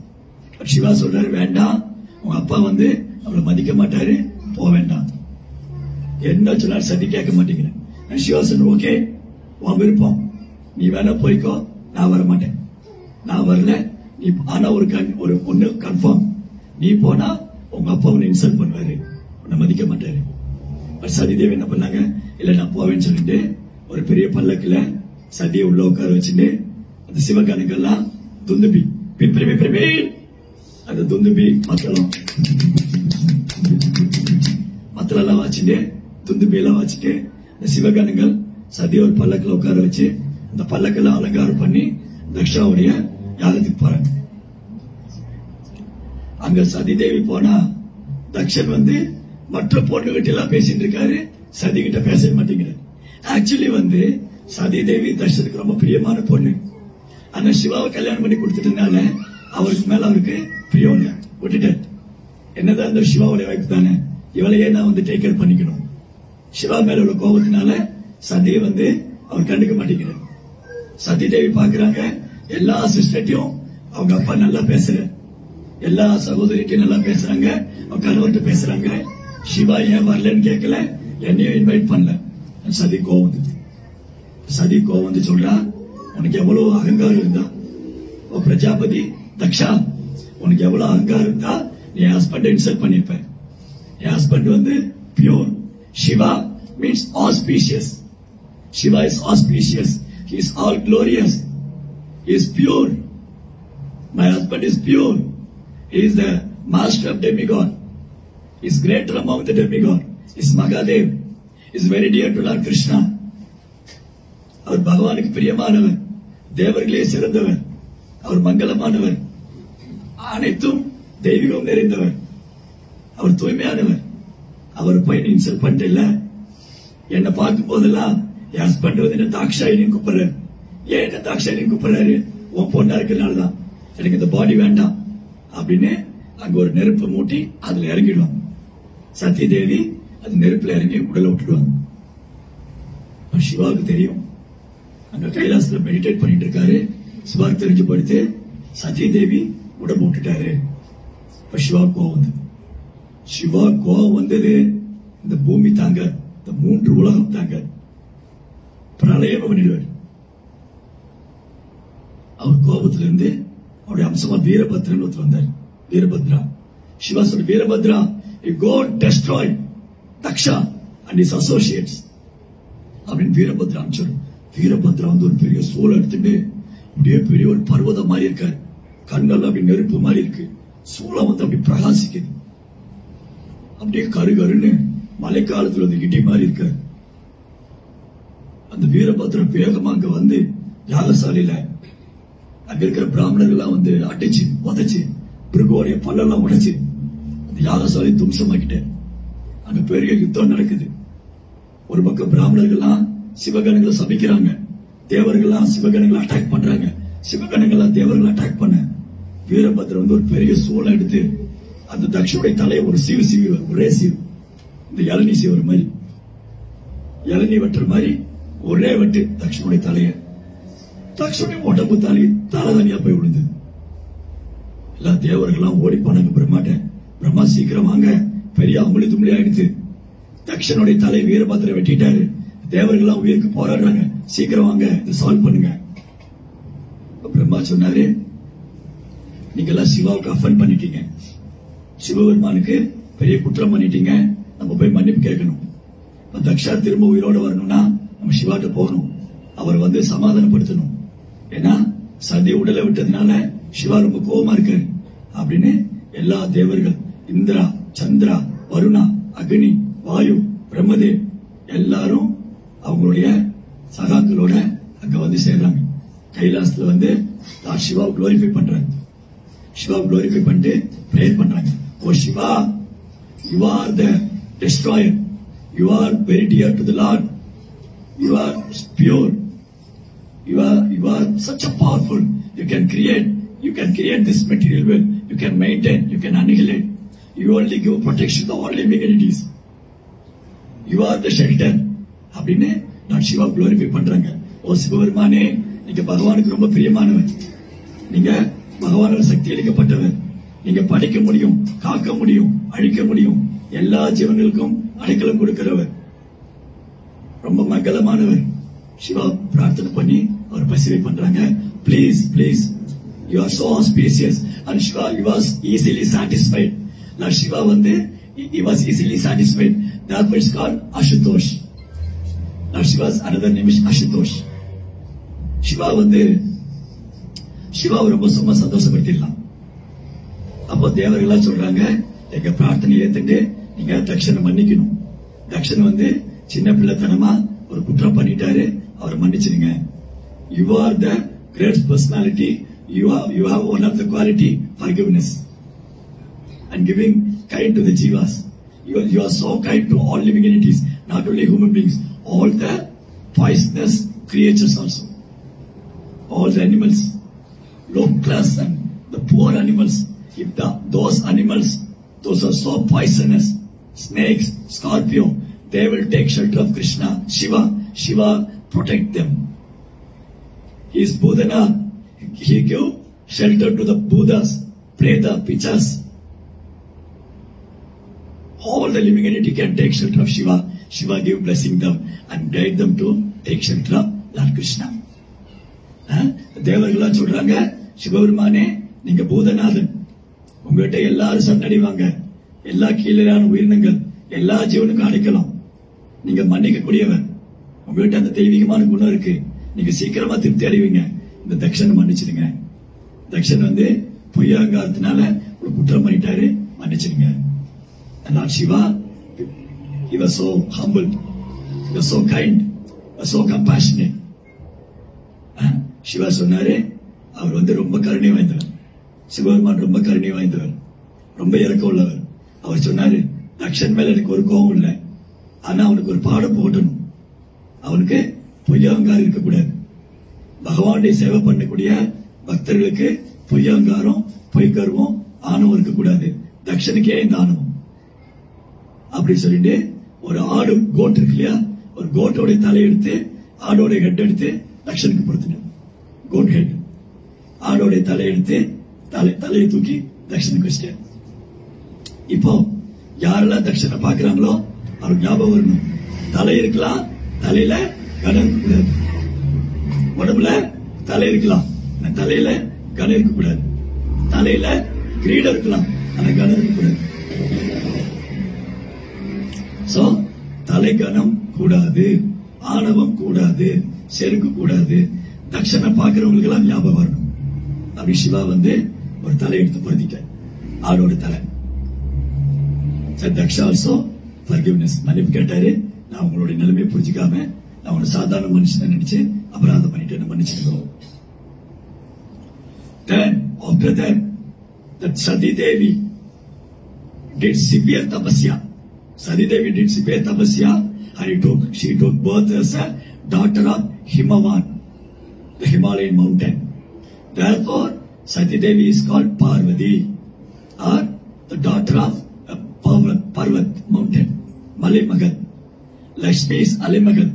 பட் சிவா சொல்றாரு, வேண்டாம், உங்க அப்பா வந்து அவளை மதிக்க மாட்டாரு, போக வேண்டாம். என்ன சொன்னாரு சதி கேட்க மாட்டேங்கிறேன். சிவா சொன்ன, ஓகே, உன் விருப்பம், நீ வேணா போய்க்கோ, நான் வர மாட்டேன். நான் வரல, நீ ஆனா ஒரு பொண்ணு கன்ஃபார்ம், நீ போனா உங்க அப்பா உன்னை இன்சல்ட் பண்ணுவாரு, உன்னை மதிக்க மாட்டாரு. சதிதேவி என்ன பண்ணாங்க, இல்ல நான் போவேன்னு சொல்லிட்டு ஒரு பெரிய பல்லக்குல சதியை உள்ள உட்கார வச்சுட்டு அந்த சிவகணங்கள்லாம் துந்துபி பின்பி அந்த துந்துபி மத்தளெல்லாம் வச்சுட்டு, துந்துபி எல்லாம் வச்சுட்டு அந்த சிவகணங்கள் சதியை ஒரு பல்லக்குல உட்கார வச்சு அந்த பல்லக்கெல்லாம் அலங்காரம் பண்ணி தக்ஷாவுடைய யாகத்துக்கு போறாங்க. அங்க சதிதேவி போனா தக்ஷன் வந்து மற்ற பொண்ணுகிட்ட எல்லாம் பேசிட்டு இருக்காரு, சதி கிட்ட பேச மாட்டேங்கிறார். ஆக்சுவலி வந்து சதிதேவி தக்ஷனுக்கு ரொம்ப பிரியமான பொண்ணு. ஆனா சிவாவை கல்யாணம் பண்ணி கொடுத்துட்டதுனால அவருக்கு மேல அவருக்கு பிரியம் இல்ல, விட்டுட்டார். என்னதான் இந்த சிவாவுடைய வாய்ப்பு தானே, இவளையே நான் வந்து டேக் கேர் பண்ணிக்கணும். சிவா மேல உள்ள கோபத்தினால சதியை வந்து அவர் கண்டுக்க மாட்டேங்கிறார். சதிதேவி பாக்குறாங்க, எல்லா சிஸ்டர்ட்டையும் அவங்க அப்பா நல்லா பேசுற, எல்லா சகோதரிட்டையும் நல்லா பேசுறாங்க, அவங்க கணவர்கிட்ட பேசுறாங்க. சிவா ஏன் வரலன்னு கேட்கல, என்னையும் இன்வைட் பண்ணல. சதி கோவம் வந்து சொல்றா, உனக்கு எவ்வளவு அகங்காரம் இருந்தா, ஓ பிரஜாபதி தக்ஷா, உனக்கு எவ்வளவு அகங்காரம் இருந்தா நீ ஹஸ்பண்ட் இன்சல்ட் பண்ணிருப்ப. என் ஹஸ்பண்ட் வந்து pure. Shiva means auspicious. Shiva is auspicious. He is all glorious. He is pure. My husband is pure. He is the master of demigod. He is greater among the demigod. He is Magadev. He is very dear to Lord Krishna. அவர் பகவானுக்கு பிரியமானவர், தேவர்களே சிறந்தவர், அவர் மங்களமானவர், அனைத்தும் தெய்வீகம் நிறைந்தவர், அவர் தூய்மையானவர். அவர் போய் insult பண்ணிட்டு என்ன பார்க்கும் போதெல்லாம் என் ஹஸ்பண்ட் வந்து என்ன தாக்ஷாயினியும் கூப்பிடுறாரு. ஏன் என்ன தாக்ஷாயினியும் கூப்பிடுறாரு? உன் பொண்ணா இருக்கிறதுனாலதான், எனக்கு இந்த பாடி வேண்டாம் அப்படின்னு அங்க ஒரு நெருப்பு மூட்டி அதுல இறங்கிடுவாங்க. சத்ய தேவி அது நெருப்புல இறங்கி உடலை விட்டுடுவாங்க. சிவாவுக்கு தெரியும், அங்க கைலாசத்துல மெடிடேட் பண்ணிட்டு இருக்காரு. சிவாவுக்கு தெரிஞ்சு போயிட்டு சத்ய தேவி உடம்பு விட்டுட்டாரு. இப்ப சிவா கோவம் வந்தது. இந்த பூமி தாங்க, இந்த 3 உலகம் தாங்க, பிரளயம் பண்ணிடுவார். அவர் கோபத்திலிருந்து அவருடைய அம்சமா வீரபத்ரன் ஒருத்தர் வந்தார். வீரபத்ரா, சிவா சொல்ற, Veerabhadra, you go destroy Daksha and his associates அப்படின்னு வீரபத்ரா அனுப்பிச்சாரு. வீரபத்ரா வந்து ஒரு பெரிய சூழ எடுத்துட்டு அப்படியே பெரிய ஒரு பர்வதம் மாதிரி இருக்காரு. கண்ணெல்லாம் அப்படி நெருப்பு மாதிரி இருக்கு. சூளம் வந்து அப்படி பிரகாசிக்குது. அப்படியே கருகருன்னு மழைக்காலத்துல வந்து இடி மாதிரி இருக்காரு. அந்த வீரபத்ரன் வேகமா அங்க வந்து யாகசாலையில அங்க இருக்கிற பிராமணர்கள் வந்து அடிச்சு உதச்சு பிருகோடைய பல்லெல்லாம் உடைச்சு அந்த யாகசாலை தும்சமாக்கிட்டேன். அங்க பெரிய யுத்தம் நடக்குது. ஒரு பக்கம் பிராமணர்கள்லாம் சிவகணங்களை சபிக்கிறாங்க, தேவர்கள்லாம் சிவகணங்களை அட்டாக் பண்றாங்க, சிவகணங்கள்லாம் தேவர்கள் அட்டாக் பண்ண வீரபத்ரன் வந்து ஒரு பெரிய சூளை எடுத்து அந்த தக்ஷனுடைய தலையை ஒரு சீவு ஒரே சீவு, இந்த இளநீ சீவுற மாதிரி, இளநீ வெட்டுற மாதிரி ஒரே வெட்டு தக்ஷனுடைய தலைய. தக்ஷனுடைய உடம்பு தலை தனியா போய் விழுந்தது. எல்லா தேவர்கள்லாம் ஓடி போனாங்க பிரம்மாட்ட. பிரம்மா சீக்கிரம் வாங்க, பெரிய அம்பளி தும்பளி ஆயிடுச்சு, தக்ஷனுடைய தலை வீரபத்ர வெட்டிட்டாரு, தேவர்கள்லாம் உயிருக்கு போராடுறாங்க, சீக்கிரம் வாங்க இதை சால்வ் பண்ணுங்க. பிரம்மா சொன்னாரு, நீங்க எல்லாம் சிவாவுக்கு அஃபன் பண்ணிட்டீங்க, சிவபெருமானுக்கு பெரிய குற்றம் பண்ணிட்டீங்க, நம்ம போய் மன்னிப்பு கேட்கணும். தக்ஷா திரும்ப உயிரோட வரணும்னா நம்ம சிவாட்ட போகணும், அவர் வந்து சமாதானப்படுத்தணும். ஏன்னா சதி உடலை விட்டதுனால சிவா ரொம்ப கோபமா இருக்காரு அப்படின்னு எல்லா தேவர்கள், இந்திரா, சந்திரா, வருணா, அக்னி, வாயு, பிரம்மதேவ் எல்லாரும் அவங்களுடைய சகாக்களோட அங்க வந்து சேர்றாங்க. கைலாசத்துல வந்து சிவா குளோரிஃபை பண்றாங்க. சிவா குளோரிஃபை பண்ணிட்டு பிரேயர் பண்றாங்க. ஓ Siva, you are the destroyer, you are very dear to the Lord, you are pure, you are such a powerful, you can create this material world, you can maintain, you can annihilate, you only give protection to all living entities, you are the shelter அப்படின்னு நான் Siva glorify பண்றாங்க. ஓ சிவபெருமானே, நீங்க பகவானுக்கு ரொம்ப பிரியமானவர், நீங்க பகவானோட சக்தி அளிக்கப்பட்டவர், நீங்க படைக்க முடியும், காக்க முடியும், அழிக்க முடியும், எல்லா ஜீவன்களுக்கும் அடைக்கலம் கொடுக்கிறவர், ரொம்ப மங்களமானவர். சிவா பிரார்த்தனை பண்ணி அவர் பசிவை பண்றாங்க. Please please, you are so auspicious. And Shiva he was easily satisfied. நான் சிவா வந்து he was easily satisfied. That was called Ashutosh. Now Shiva's another name is Ashutosh. Siva வந்து சிவாவை ரொம்ப சும்மா சந்தோஷப்படுத்திடலாம். அப்போ தேவர்களா சொல்றாங்க, எங்க பிரார்த்தனை ஏத்துட்டு நீங்க தக்ஷனை மன்னிக்கணும். தக்ஷன் வந்து சின்ன பிள்ளைத்தனமா ஒரு குற்றம் பண்ணிட்டாரு, அவரை மன்னிச்சிருங்க. You are the great personality, you have one of the quality forgiveness and giving kind to the jivas. You are so kind to all living entities, not only human beings, all the poisonous creatures also, all the animals, low class and the poor animals. If those animals, those are so poisonous, snakes, scorpio, they will take shelter of Krishna, Shiva protect them. He is Budana, he give shelter to the Buddhas, Preta, Pichas. All the living entity can take shelter of Shiva. Shiva give blessing them and guide them to take shelter of Lord Krishna. தேவர்கள்லாம் சொல்றாங்க, சிவபெருமானே நீங்க பூதநாதன், உங்ககிட்ட எல்லாரும் சண்டடைவாங்க, எல்லா கீழான உயிரினங்கள் எல்லா ஜீவனுக்கும் அடைக்கலாம், நீங்க மன்னிக்க கூடியவர், உங்ககிட்ட அந்த தெய்வீகமான குணம் இருக்கு, நீங்க சீக்கிரமா திருப்தி அடைவீங்க, இந்த தக்ஷனை மன்னிச்சிடுங்க. தக்ஷன் பொய்யாங்காரத்தினால ஒரு குற்றம் பண்ணிட்டாரு, மன்னிச்சிடுங்க. Lord Shiva, he was so humble, he was so kind, he was so compassionate. Siva சொன்னாரு, அவர் ரொம்ப கருணை வாய்ந்தவர், சிவபெருமான் ரொம்ப கருணை வாய்ந்தவர், ரொம்ப இறக்கம் உள்ளவர். அவர் சொன்னாரு, தக்ஷன் மேல எனக்கு ஒரு கோபம் இல்லை, ஆனா அவனுக்கு ஒரு பாடம் போட்டணும், அவனுக்கு பொய்யங்காரம் இருக்கக்கூடாது. பகவானுடைய சேவை பண்ணக்கூடிய பக்தர்களுக்கு பொய்யங்காரம் பொய்கர்வம் ஆணவம் இருக்கக்கூடாது, தக்ஷனுக்கே இந்த ஆணவம். அப்படி சொல்லிட்டு ஒரு ஆடு கோட் இருக்கு இல்லையா, ஒரு கோட்டோட தலையெடுத்து ஆடோட ஹெட் எடுத்து தக்ஷனுக்கு பொறுத்தினார். கோட் ஹெட் ஆடோட தலையெடுத்து தலையை தூக்கி தக்ஷனுக்கு வச்சிட்டார். இப்போ யாரெல்லாம் தக்ஷனை பாக்குறாங்களோ அவர் ஞாபகம் வரணும், தலை இருக்கலாம், தலையில கணம் இருக்கக்கூடாது, உடம்புல தலை இருக்கலாம், தலையில கணம் இருக்கக்கூடாது, தலையில கிரீடம் இருக்கலாம், ஆனா கணம் இருக்கக்கூடாது. சோ தலை கணம் கூடாது, ஆணவம் கூடாது, செருக்கு கூடாது. தக்ஷனை பாக்குறவங்களுக்கு எல்லாம் ஞாபகம் வரணும். அப்படி சிவா ஒரு தலை எடுத்து பொருத்திட்டார், ஆடோட தலை. தக்ஷா ஆல்சோ ஃபர்கிவ்னஸ், மன்னிப்பு கேட்டாரு, நான் உங்களுடைய நிலைமையை புரிஞ்சுக்காம நான் ஒரு சாதாரண மனுஷனை நினைச்சு அபராதம் பண்ணிட்டு மன்னிச்சிருக்கோம். Then after that Sati Devi did severe tapasya. Sati Devi did severe tapasya and she took birth as a daughter of Himavan, the Himalayan mountain. Therefore, Sati Devi is called Parvati, or the daughter of Parvat mountain, Malay Magal. Lakshmi is Alimagal.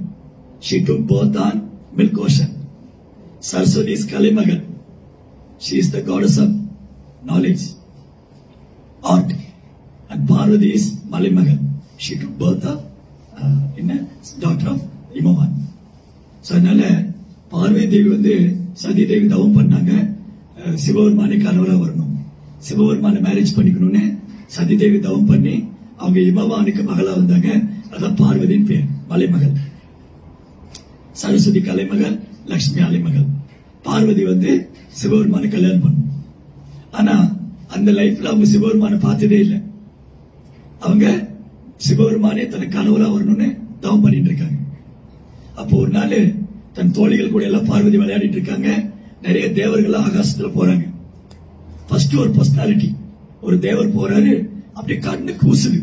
She took birth on Milk Ocean. Saraswati is Kalimagal. She is the goddess of knowledge, art. And Parvati is Malay Magal. She took birth of daughter of Himavan. So, அதனால பார்வதி தேவி சதி தேவி தவம் பண்ணாங்க, சிவபெருமானை கணவரா வரணும், சிவபெருமானை marriage பண்ணிக்கணும்னு சதி தேவி தவம் பண்ணி அவங்க இமவானுக்கு மகளா வந்தாங்க. அதான் பார்வதியின் பேர், மலைமகள். சரஸ்வதி கலைமகள், லட்சுமி அலைமகள். பார்வதி சிவபெருமான கல்யாணம் பண்ணும். ஆனா அந்த லைஃப்ல அவங்க சிவபெருமான பார்த்ததே இல்லை. அவங்க சிவபெருமானே தனக்கு கணவரா வரணும்னு தவம் பண்ணிட்டு இருக்காங்க. அப்போ ஒரு நாள் தன் தோழிகள் கூட எல்லாம் பார்வதி விளையாடிட்டு இருக்காங்க. நிறைய தேவர்கள் ஆகாசத்துல போறாங்க. ஃபர்ஸ்ட் ஒரு பர்சனாலிட்டி, ஒரு தேவர் போறாரு, அப்படியே கண்ணு கூசுது,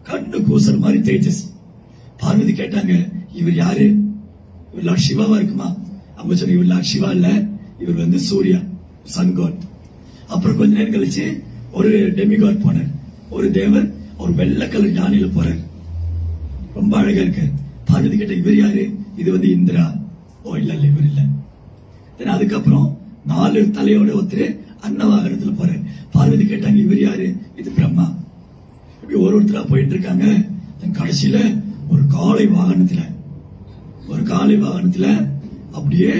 கண்ணு கூசுற மாதிரி தேஜஸ். பார்வதி கேட்டாங்க, இவர் யாரு? இவர் லார்ட் சிவாவா இருக்குமா? அவங்க சொன்ன, இவர் லார்ட் சிவா இல்ல, இவர் சூர்யா, சன் காட். அப்புறம் கொஞ்ச நேரம் கழிச்சு ஒரு டெமிகாட் போனார், ஒரு தேவர், ஒரு வெள்ளை கலர் யானையில போறாரு, ரொம்ப அழகா இருக்கு. பார்வதி கேட்ட, இவர் யாரு? இது இந்திரா. ஓ இல்ல இல்ல, இவர் இல்ல. அதுக்கப்புறம் 4 தலையோட ஒருத்தர் அன்னவாகனத்துல போறாரு. பார்வதி கேட்டாங்க, இவர் யாரு? இது பிரம்மா. இப்படி ஒருத்தரா போயிட்டு இருக்காங்க. கடைசியில ஒரு காளை வாகனத்துல அப்படியே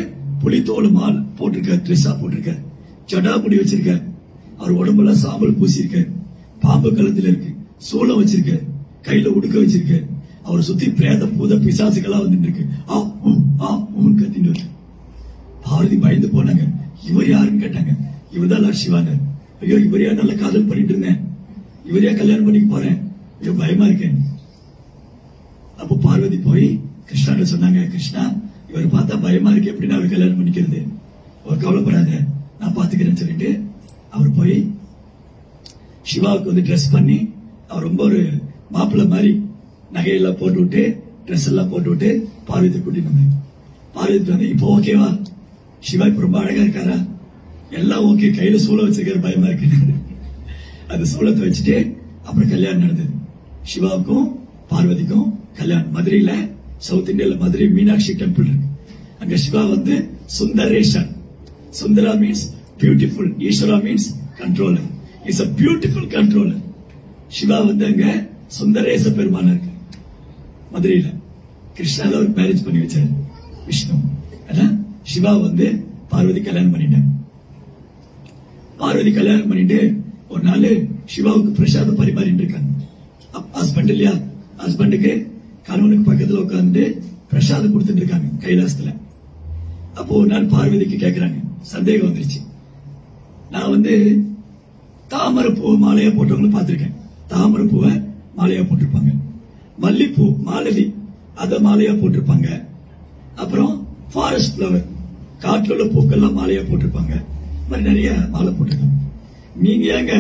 புலித்தோடு மால் போட்டிருக்க, ட்ரெஸ்ஸா போட்டிருக்க, ஜடா முடி வச்சிருக்க, அவர் உடம்புல சாம்பல் பூசிருக்க, பாம்பு கழுத்துல இருக்கு, சூளம் வச்சிருக்க, கையில உடுக்க வச்சிருக்க, அவரை சுத்தி பிரேத பூத பிசாசுகளா வந்துட்டு இருக்கு. கத்தின்னு பார்வதி பயந்து போனாங்க. இவர் யாருன்னு கேட்டாங்க. இவர்தான் லார்ட் சிவாங்க. ஐயோ, இவரையா நல்ல காதல் பண்ணிட்டு இருந்தேன், இவரையா கல்யாணம் பண்ணிக்க போறேன், ஐயோ பயமா இருக்கேன். அப்போ பார்வதி போய் கிருஷ்ணா சொன்னாங்க, கிருஷ்ணா இவர் பார்த்தா பயமா இருக்கு, எப்படின்னா அவர் கல்யாணம் பண்ணிக்கிறது, ஒரு கவலைப்படாத, நான் பாத்துக்கிறேன்னு சொல்லிட்டு அவர் போய் சிவாவுக்கு ட்ரெஸ் பண்ணி, அவர் ரொம்ப ஒரு மாப்பிள்ள மாதிரி நகையெல்லாம் போட்டு விட்டு, ட்ரெஸ் எல்லாம் போட்டு விட்டு பார்வதி கூட்டிட்டு வந்தாங்க. பார்வதி இப்போ ஓகேவா? சிவா இப்ப ரொம்ப அழகா இருக்காரா? எல்லாம் ஓகே, கையில சூளம் வச்சிருக்காரு, பயமா இருக்கு. அந்த சூளத்தை வச்சுட்டு அப்புறம் கல்யாணம் நடந்தது. சிவாவுக்கும் பார்வதிக்கும் கல்யாணம். மதுரையில, சவுத் இந்தியால மதுரை மீனாட்சி டெம்பிள் இருக்கு. அங்க Shiva Sundareshan. Sundara means beautiful, Eeswara means controller. Is a beautiful controller. Shiva அங்க சுந்தரேச பெருமானா இருக்கு. மதுரையில கிருஷ்ணால ஒரு மேரேஜ் பண்ணி வச்சாரு விஷ்ணு. சிவா வந்து பார்வதி கல்யாணம் பண்ணிட்டாங்க. பார்வதி கல்யாணம் பண்ணிட்டு ஒரு நாள் சிவாவுக்கு பிரசாதம் பரிமாறிட்டு இருக்காங்க. ஹஸ்பண்ட் இல்லையா, ஹஸ்பண்டுக்கு கணவனுக்கு பக்கத்துல உட்கார்ந்து பிரசாதம் கொடுத்துட்டு இருக்காங்க கைலாசத்துல. அப்போ ஒரு நாள் பார்வதிக்கு கேட்கிறாங்க, சந்தேகம் வந்துருச்சு. நான் வந்து தாமரை பூ மாலையா போட்டவங்களை பார்த்திருக்கேன். தாமரை பூவை மாலையா போட்டிருப்பாங்க, மல்லிப்பூ மாலதி அத மாலையா போட்டிருப்பாங்க, அப்புறம் ஃபாரஸ்ட் ஃபிளவர் காட்டுல உள்ள பூக்கள்லாம் மாலையா போட்டிருப்பாங்க. மாதிரி நிறைய மாலை போட்டிருக்காங்க. நீங்க ஏங்க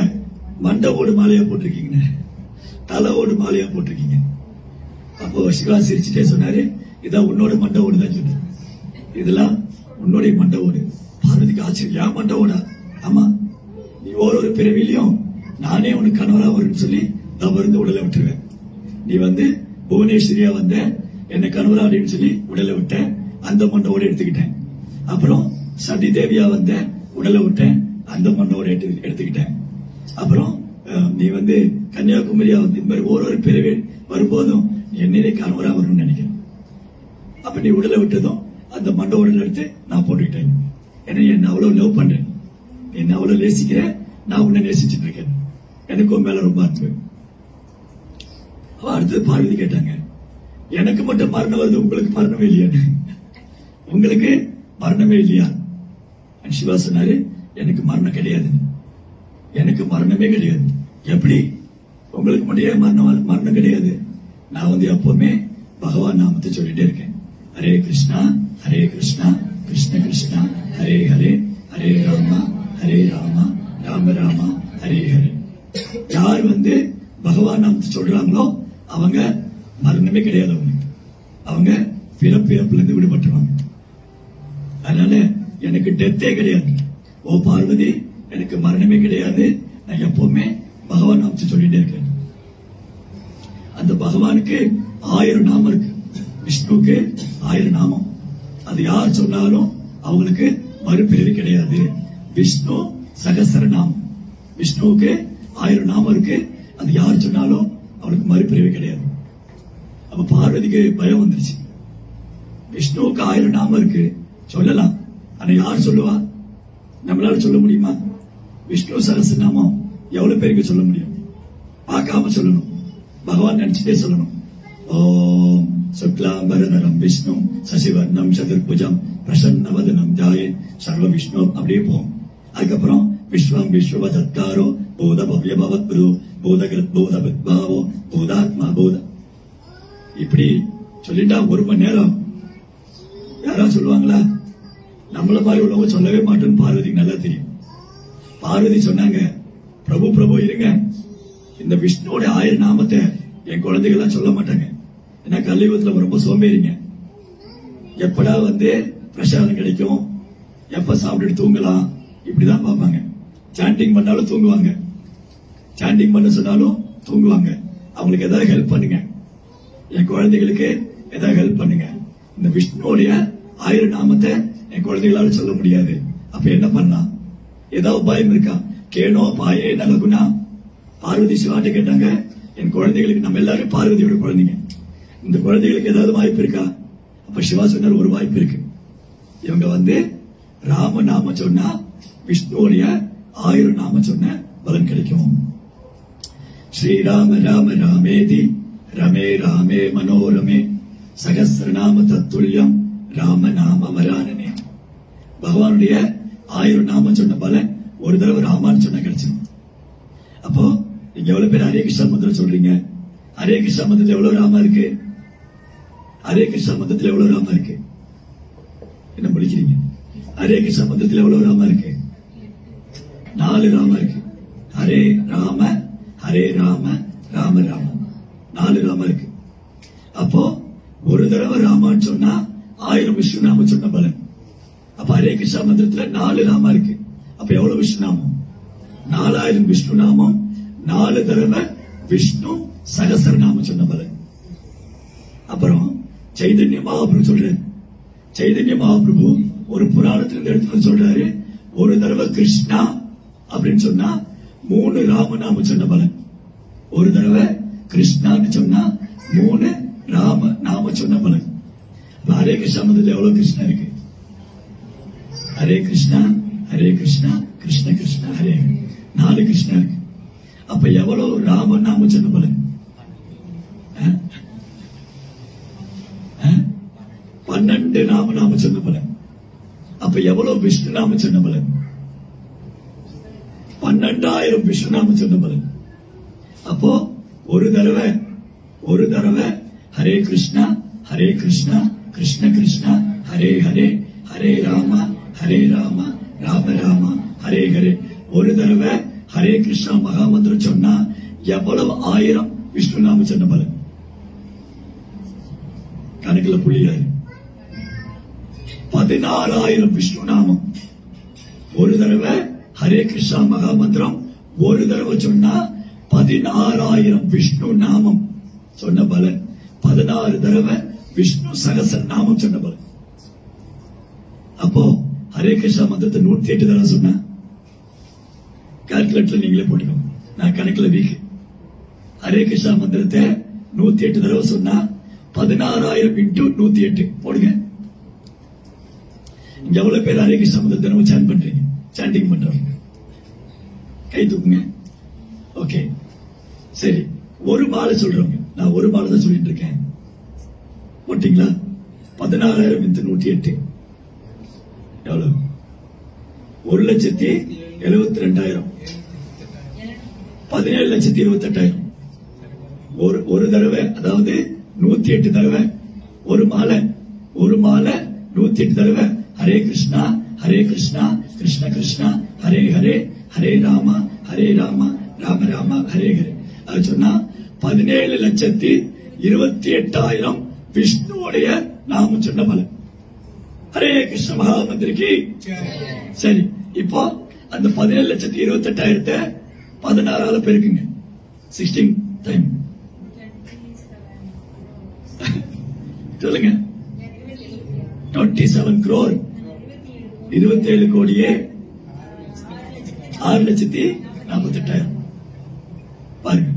மண்டை ஓடு மாலையா போட்டிருக்கீங்க, தலை ஓடு மாலையா போட்டிருக்கீங்க? அப்போ சிவா சிரிச்சுட்டே சொன்னாரு, இதான் உன்னோட மண்டை ஓடு தான் சொன்னாரு. இதெல்லாம் உன்னுடைய மண்டை ஓடு. பார்வதிக்கு ஆச்சரியம், ஏன் மண்டை ஓடா? ஆமா, நீ ஒரு பிறவிலையும் நானே உனக்கு கணவரா வரும்னு சொல்லி நான் இருந்து உடலை விட்டுருவேன். நீ வந்து புவனேஸ்வரியா வந்த என்ன கணவரா அப்படின்னு சொல்லி உடலை விட்ட, அந்த மண்டோட எடுத்துக்கிட்டேன். அப்புறம் சதி தேவியா வந்த உடலை விட்டேன், அந்த மண்டோட எடுத்துக்கிட்டேன். அப்புறம் நீ வந்து கன்னியாகுமரியா வந்து இந்த மாதிரி ஒரு பிறவி வரும்போதும் என்னையே கணவரா வரும்னு நினைக்கிறேன். அப்ப நீ உடலை விட்டதும் அந்த மண்டோட எடுத்து நான் போட்டுக்கிட்டேன். ஏன்னா என்ன அவ்வளவு லவ் பண்றேன், என்ன அவ்வளவு நேசிக்கிற, நான் உன்னை நேசிச்சுட்டு இருக்கேன், எனக்கும் மேல ரொம்ப அன்பு. அடுத்தது பார்வதி கேட்டாங்க, எனக்கு மட்டும் மரணம் வருது, உங்களுக்கு மரணமே இல்லையா? உங்களுக்கு மரணமே இல்லையா? சிவா சொன்னாரு, எனக்கு மரணம் கிடையாது, எனக்கு மரணமே கிடையாது. எப்படி உங்களுக்கு மட்டும் மரணம் கிடையாது? நான் வந்து எப்பவுமே பகவான் நாமத்தை சொல்லிட்டே இருக்கேன். ஹரே கிருஷ்ணா ஹரே கிருஷ்ணா கிருஷ்ண கிருஷ்ணா ஹரே ஹரே ஹரே ராமா ஹரே ராமா ராம ராமா ஹரே ஹரே. யார் வந்து பகவான் நாமத்தை சொல்றாங்களோ அவங்க மரணமே கிடையாது, அவங்க பிறப்புல இருந்து விடுபட்டுருவாங்க. அதனால எனக்கு டெத்தே கிடையாது. ஓ பார்வதி, எனக்கு மரணமே கிடையாது, நான் எப்பவுமே பகவான் நாமத்தை சொல்லிட்டே இருக்கேன். அந்த பகவானுக்கு 1000 நாமம் இருக்கு, விஷ்ணுவுக்கு 1000 நாமம். அது யார் சொன்னாலும் அவங்களுக்கு மறுபிறவி கிடையாது. விஷ்ணு சகசர நாமம், விஷ்ணுவுக்கு 1000 நாமம் இருக்கு. அது யார் சொன்னாலும் அவனுக்கு மறுபிறவி கிடையாது. அப்ப பார்வதிக்கு பயம் வந்துருச்சு. விஷ்ணுவுக்கு 1000 நாமம் இருக்கு, சொல்லலாம். ஆனா யார் சொல்லுவா? நம்மளால சொல்ல முடியுமா? விஷ்ணு சகஸ்ரநாமம் எவ்வளவு பேருக்கு சொல்ல முடியும்? பார்க்காம சொல்லணும், பகவான் நினைச்சுட்டே சொல்லணும். ஓம் சுக்லாம்பரதரம் விஷ்ணு சசிவர்ணம் சதுர்புஜம் பிரசன்னவதனம் ஜாயே சர்வ விஷ்ணு அப்படியே போகும். அதுக்கப்புறம் விஸ்வம் விஸ்வதத்தாரோ பூத பவ்ய பவத்ரு பூதகிருத் பூத வித்பாவோ பூதாத்மா பூத, இப்படி சொல்லிட்டா 1 மணி நேரம். யாராவது சொல்லுவாங்களா? நம்மள மாதிரி உள்ளவங்க சொல்லவே மாட்டோம்னு பார்வதிக்கு நல்லா தெரியும். பார்வதி சொன்னாங்க, பிரபு பிரபு இருங்க, இந்த விஷ்ணுவோட 1000 நாமத்தை என் குழந்தைகள்லாம் சொல்ல மாட்டாங்க. ஏன்னா கலியுகத்துல ரொம்ப சோம்பேறிங்க. எப்படா வந்து பிரசாதம் கிடைக்கும், எப்ப சாப்பிட்டு தூங்கலாம், இப்படிதான் பார்ப்பாங்க. சாண்டிங் பண்ணாலும் தூங்குவாங்க, சாண்டிங் பண்ண சொன்னாலும் தூங்குவாங்க. அவங்களுக்கு ஏதாவது ஹெல்ப் பண்ணுங்க, என் குழந்தைகளுக்கு ஏதாவது ஹெல்ப் பண்ணுங்க. இந்த விஷ்ணுவோடைய 1000 நாமத்தை என் குழந்தைகளால சொல்ல முடியாது. அப்ப என்ன பண்ணலாம்? ஏதாவது பயம் இருக்கா? கேனோ பாயே நலகுனா. பார்வதி சிவாட்ட கேட்டாங்க, என் குழந்தைகளுக்கு, நம்ம எல்லாரும் பார்வதியோட குழந்தைங்க, இந்த குழந்தைகளுக்கு ஏதாவது வாய்ப்பு இருக்கா? அப்ப சிவா சொன்னார், ஒரு வாய்ப்பு இருக்கு. இவங்க வந்து ராம நாம சொன்னா விஷ்ணுவோடைய 1000 நாம சொன்ன பலன் கிடைக்கும். ஸ்ரீராம ராம ராமேதி ரமே ராமே மனோரமே சகஸ்ரநாம தத்துல்யம் ராம நாம வரானனே. பகவானுடைய 1000 நாம சொன்ன பலன் ஒரு தடவை ராமான்னு சொன்ன கிடைச்சிடும். அப்போ நீங்க எவ்வளவு பேர் ஹரே கிருஷ்ணா மந்திரம் சொல்றீங்க? ஹரே கிருஷ்ணா மந்திரத்தில் எவ்வளவு ராமா இருக்கு? ஹரே கிருஷ்ணா மந்திரத்தில் எவ்வளவு ராமா இருக்கு? என்ன முடிக்கிறீங்க? ஹரே கிருஷ்ணா மந்திரத்தில் எவ்வளவு ராமா இருக்கு? 4 ராமா இருக்கு. ஹரே ராம ஹரே ராம ராம ராம, 4 ராமா இருக்கு. அப்போ ஒரு தடவை ராமான்னு சொன்னா 1000 விஷ்ணு நாம சொன்ன பலன். அப்ப ஹரே கிருஷ்ணா மந்திரத்துல 4 ராமா இருக்கு. அப்ப எவ்வளவு விஷ்ணு நாமம்? 4000 விஷ்ணு நாமம், 4 தடவை விஷ்ணு சகஸ்ரநாமம் சொன்ன பலன். அப்புறம் சைதன்ய மகாபிரபு சொல்றாரு, சைதன்ய மகாபிரபு ஒரு புராணத்திலிருந்து எடுத்து சொல்றாரு, ஒரு தடவை கிருஷ்ணா அப்படின்னு சொன்னா 3 ராமநாமம் சொன்ன பலன். ஒரு தடவை கிருஷ்ணான்னு சொன்னா 3 நாம சொன்ன பலன். ஹரே கிருஷ்ணா மந்திரத்தில் எவ்வளவு கிருஷ்ணா இருக்கு? ஹரே கிருஷ்ணா கிருஷ்ண கிருஷ்ணா ஹரே, 4 கிருஷ்ணா இருக்கு. அப்ப எவ்வளவு ராம நாம சொன்ன பலன்? 12 நாம சொன்ன பலன். அப்ப எவ்வளவு விஷ்ணு நாம சொன்ன பலன்? 12,000 விஷ்ணு நாம சொன்ன பலன். அப்போ ஒரு தடவை ஹரே கிருஷ்ணா கிருஷ்ண கிருஷ்ணா ஹரே ஹரே, ஹரே ராம ராம ராம ஹரே ஹரே. ஒரு தடவை ஹரே கிருஷ்ணா மகாமந்திரம் சொன்னா எவ்வளவு 1000 விஷ்ணு நாம சொன்ன பலன்? கணக்குல புள்ளியாரு. 16,000 விஷ்ணு நாமம். ஒரு தடவை ஹரே கிருஷ்ணா மகாமந்திரம் ஒரு தடவை சொன்னா 16,000 விஷ்ணு நாமம் சொன்ன பலன். 16 தடவை விஷ்ணு சகசர நாமம் சொன்ன பலன். அப்போ ஹரே கிருஷ்ணா மந்திரத்தை 108 தடவை சொன்ன கால்குலேட்டர்ல நீங்களே போட்டுக்கோங்க. நான் கணக்குல வீக். ஹரே கிருஷ்ணா மந்திரத்தை 108 தடவை சொன்னா 16,000 × 108 போடுங்க. இங்க எவ்வளவு பேர் ஹரே கிருஷ்ணா மந்திரம் தினமும் சாண்ட் பண்றீங்க, சாண்டிங் பண்றவங்க கை தூக்குங்க. ஓகே, சரி. ஒரு மாலை சொல்றவங்க, நான் ஒரு மாலை தான் சொல்லிட்டு இருக்கேன், போட்டீங்களா? 16,000 × 108 எவ்வளவு? 1,72,000. 17,28,000. ஒரு தடவை, அதாவது 108 தடவை. ஒரு மாலை 108 தடவை ஹரே கிருஷ்ணா கிருஷ்ண கிருஷ்ணா ஹரே ஹரே, ஹரே ராம ராம ராம ஹரே ஹரே. அது சொன்னா 17,28,000 விஷ்ணுவோடைய நாமம் சொன்ன பலன். ஹரே கிருஷ்ண மகாமந்திரிக்கு. சரி, இப்போ அந்த 17,28,000 16ஆல பெருக்குங்க. 16 டைம் சொல்லுங்க. 27 crore, 27 கோடியே 6,48,000. பாருங்க,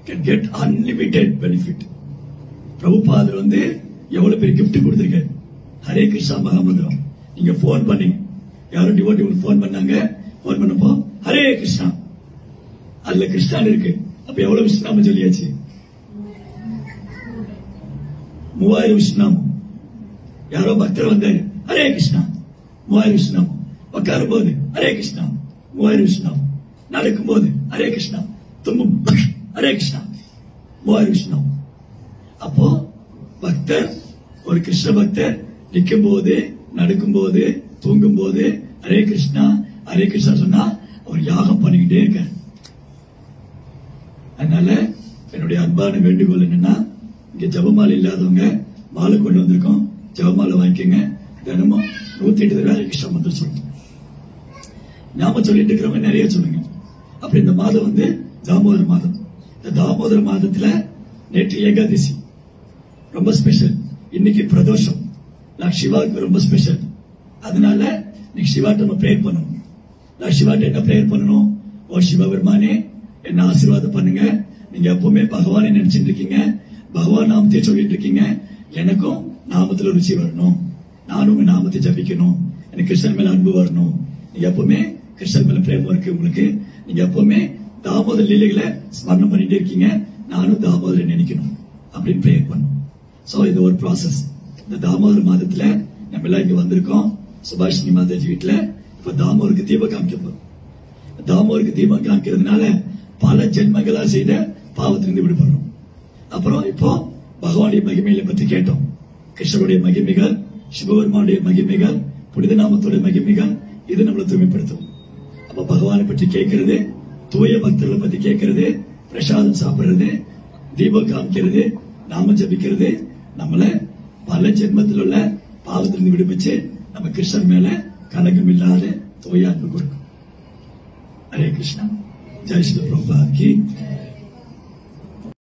can get unlimited benefit. பிரபுபாதர் எவ்வளவு பெரிய கிஃப்ட் கொடுத்திருக்காரு. ஹரே கிருஷ்ணா மகாமந்திரம் நீங்க போன் பண்ணீங்க, யாரும் டிவோட்டி போன் பண்ணாங்க. போன் பண்ணப்போ ஹரே கிருஷ்ணா, அதுல கிருஷ்ணான் இருக்கு. அப்ப எவ்வளவு விஷ்ணுநாமம் சொல்லியாச்சு? 3000 விஷ்ணுநாமம். யாரோ பக்தர் வந்தாரு, ஹரே கிருஷ்ணா 3000 விஷ்ணுநாமம். உட்காரும் போது ஹரே கிருஷ்ணா 3000 விஷ்ணுநாமம். நடக்கும் போது ஹரே கிருஷ்ணா, தும்பும் ஹரே கிருஷ்ணா 3000 விஷ்ணுநாமம். அப்போ பக்தர், ஒரு கிருஷ்ண பக்தர் நிற்கும் போது, நடக்கும் போது, தூங்கும் போது ஹரே கிருஷ்ணா சொன்னா அவர் யாகம் பண்ணிக்கிட்டே இருக்கார். அதனால என்னுடைய அன்பான வேண்டுகோள் என்னன்னா, இங்க ஜபமாலை இல்லாதவங்க மாலை கொண்டு வந்திருக்கோம், ஜபமாலை வாங்கிக்கோங்க. தினமும் 108 தடவை ஹரே கிருஷ்ணா மந்திரம் சொல்லுங்க. நாம சொல்லிட்டு இருக்கிறவங்க நிறைய சொல்லுங்க. அப்படி இந்த மாதம் தாமோதர மாதம். இந்த தாமோதர மாதத்துல நேற்று ஏகாதசி ரொம்ப ஸ்பெஷல். இன்னைக்கு பிரதோஷம். நான் சிவாவுக்கு ரொம்ப ஸ்பெஷல். அதனால நீங்க சிவாட்ட நம்ம பிரேயர் பண்ணணும். நான் சிவாட்ட என்ன பிரேயர் பண்ணணும்? ஓ சிவபெருமானே, என்ன ஆசீர்வாதம் பண்ணுங்க. நீங்க எப்பவுமே பகவானை நினைச்சிட்டு இருக்கீங்க, பகவான் நாமத்தை சொல்லிட்டு இருக்கீங்க. எனக்கும் நாமத்துல ருச்சி வரணும், நானும் உங்க நாமத்தை ஜபிக்கணும், எனக்கு கிருஷ்ணன் மேல அன்பு வரணும். நீங்க எப்பவுமே கிருஷ்ணன் மேல பிரேமம் இருக்கு உங்களுக்கு. நீங்க எப்பவுமே தாமோதர லீலைகளை ஸ்மரணம் பண்ணிட்டே இருக்கீங்க, நானும் தாமோதரை நினைக்கணும் அப்படின்னு பிரேயர் பண்ணும். சோ இது ஒரு ப்ராசஸ். இந்த தாமோதர மாதத்துல நம்ம எல்லாம் இங்க வந்திருக்கோம் சுபாஷினி மாதாஜி வீட்டுல. இப்ப தாமோருக்கு தீபம் காமிக்க போறோம். தாமோருக்கு தீபம் காமிக்கிறதுனால பல ஜென்மங்களா செய்த பாவத்திலிருந்து விடுபடுறோம். அப்புறம் இப்போ பகவானுடைய மகிமைகளை பற்றி கேட்டோம். கிருஷ்ணருடைய மகிமைகள், சிவபெருமானுடைய மகிமைகள், புனித நாமத்துடைய மகிமைகள், இது நம்மளை தூய்மைப்படுத்தும். அப்ப பகவானை பற்றி கேட்கறது, தூய பக்தர்களை பத்தி கேட்கறது, பிரசாதம் சாப்பிடுறது, தீபம் காமிக்கிறது, நாம ஜபிக்கிறது நம்மள பல ஜென்மத்தில் உள்ள பாவத்திலிருந்து விடுவிச்சு நம்ம கிருஷ்ணன் மேல கலகம் இல்லாத தூய அன்பு கொடுக்கும். ஹரே கிருஷ்ணா. ஜெய் ஸ்ரீ பிரபுபாத் கி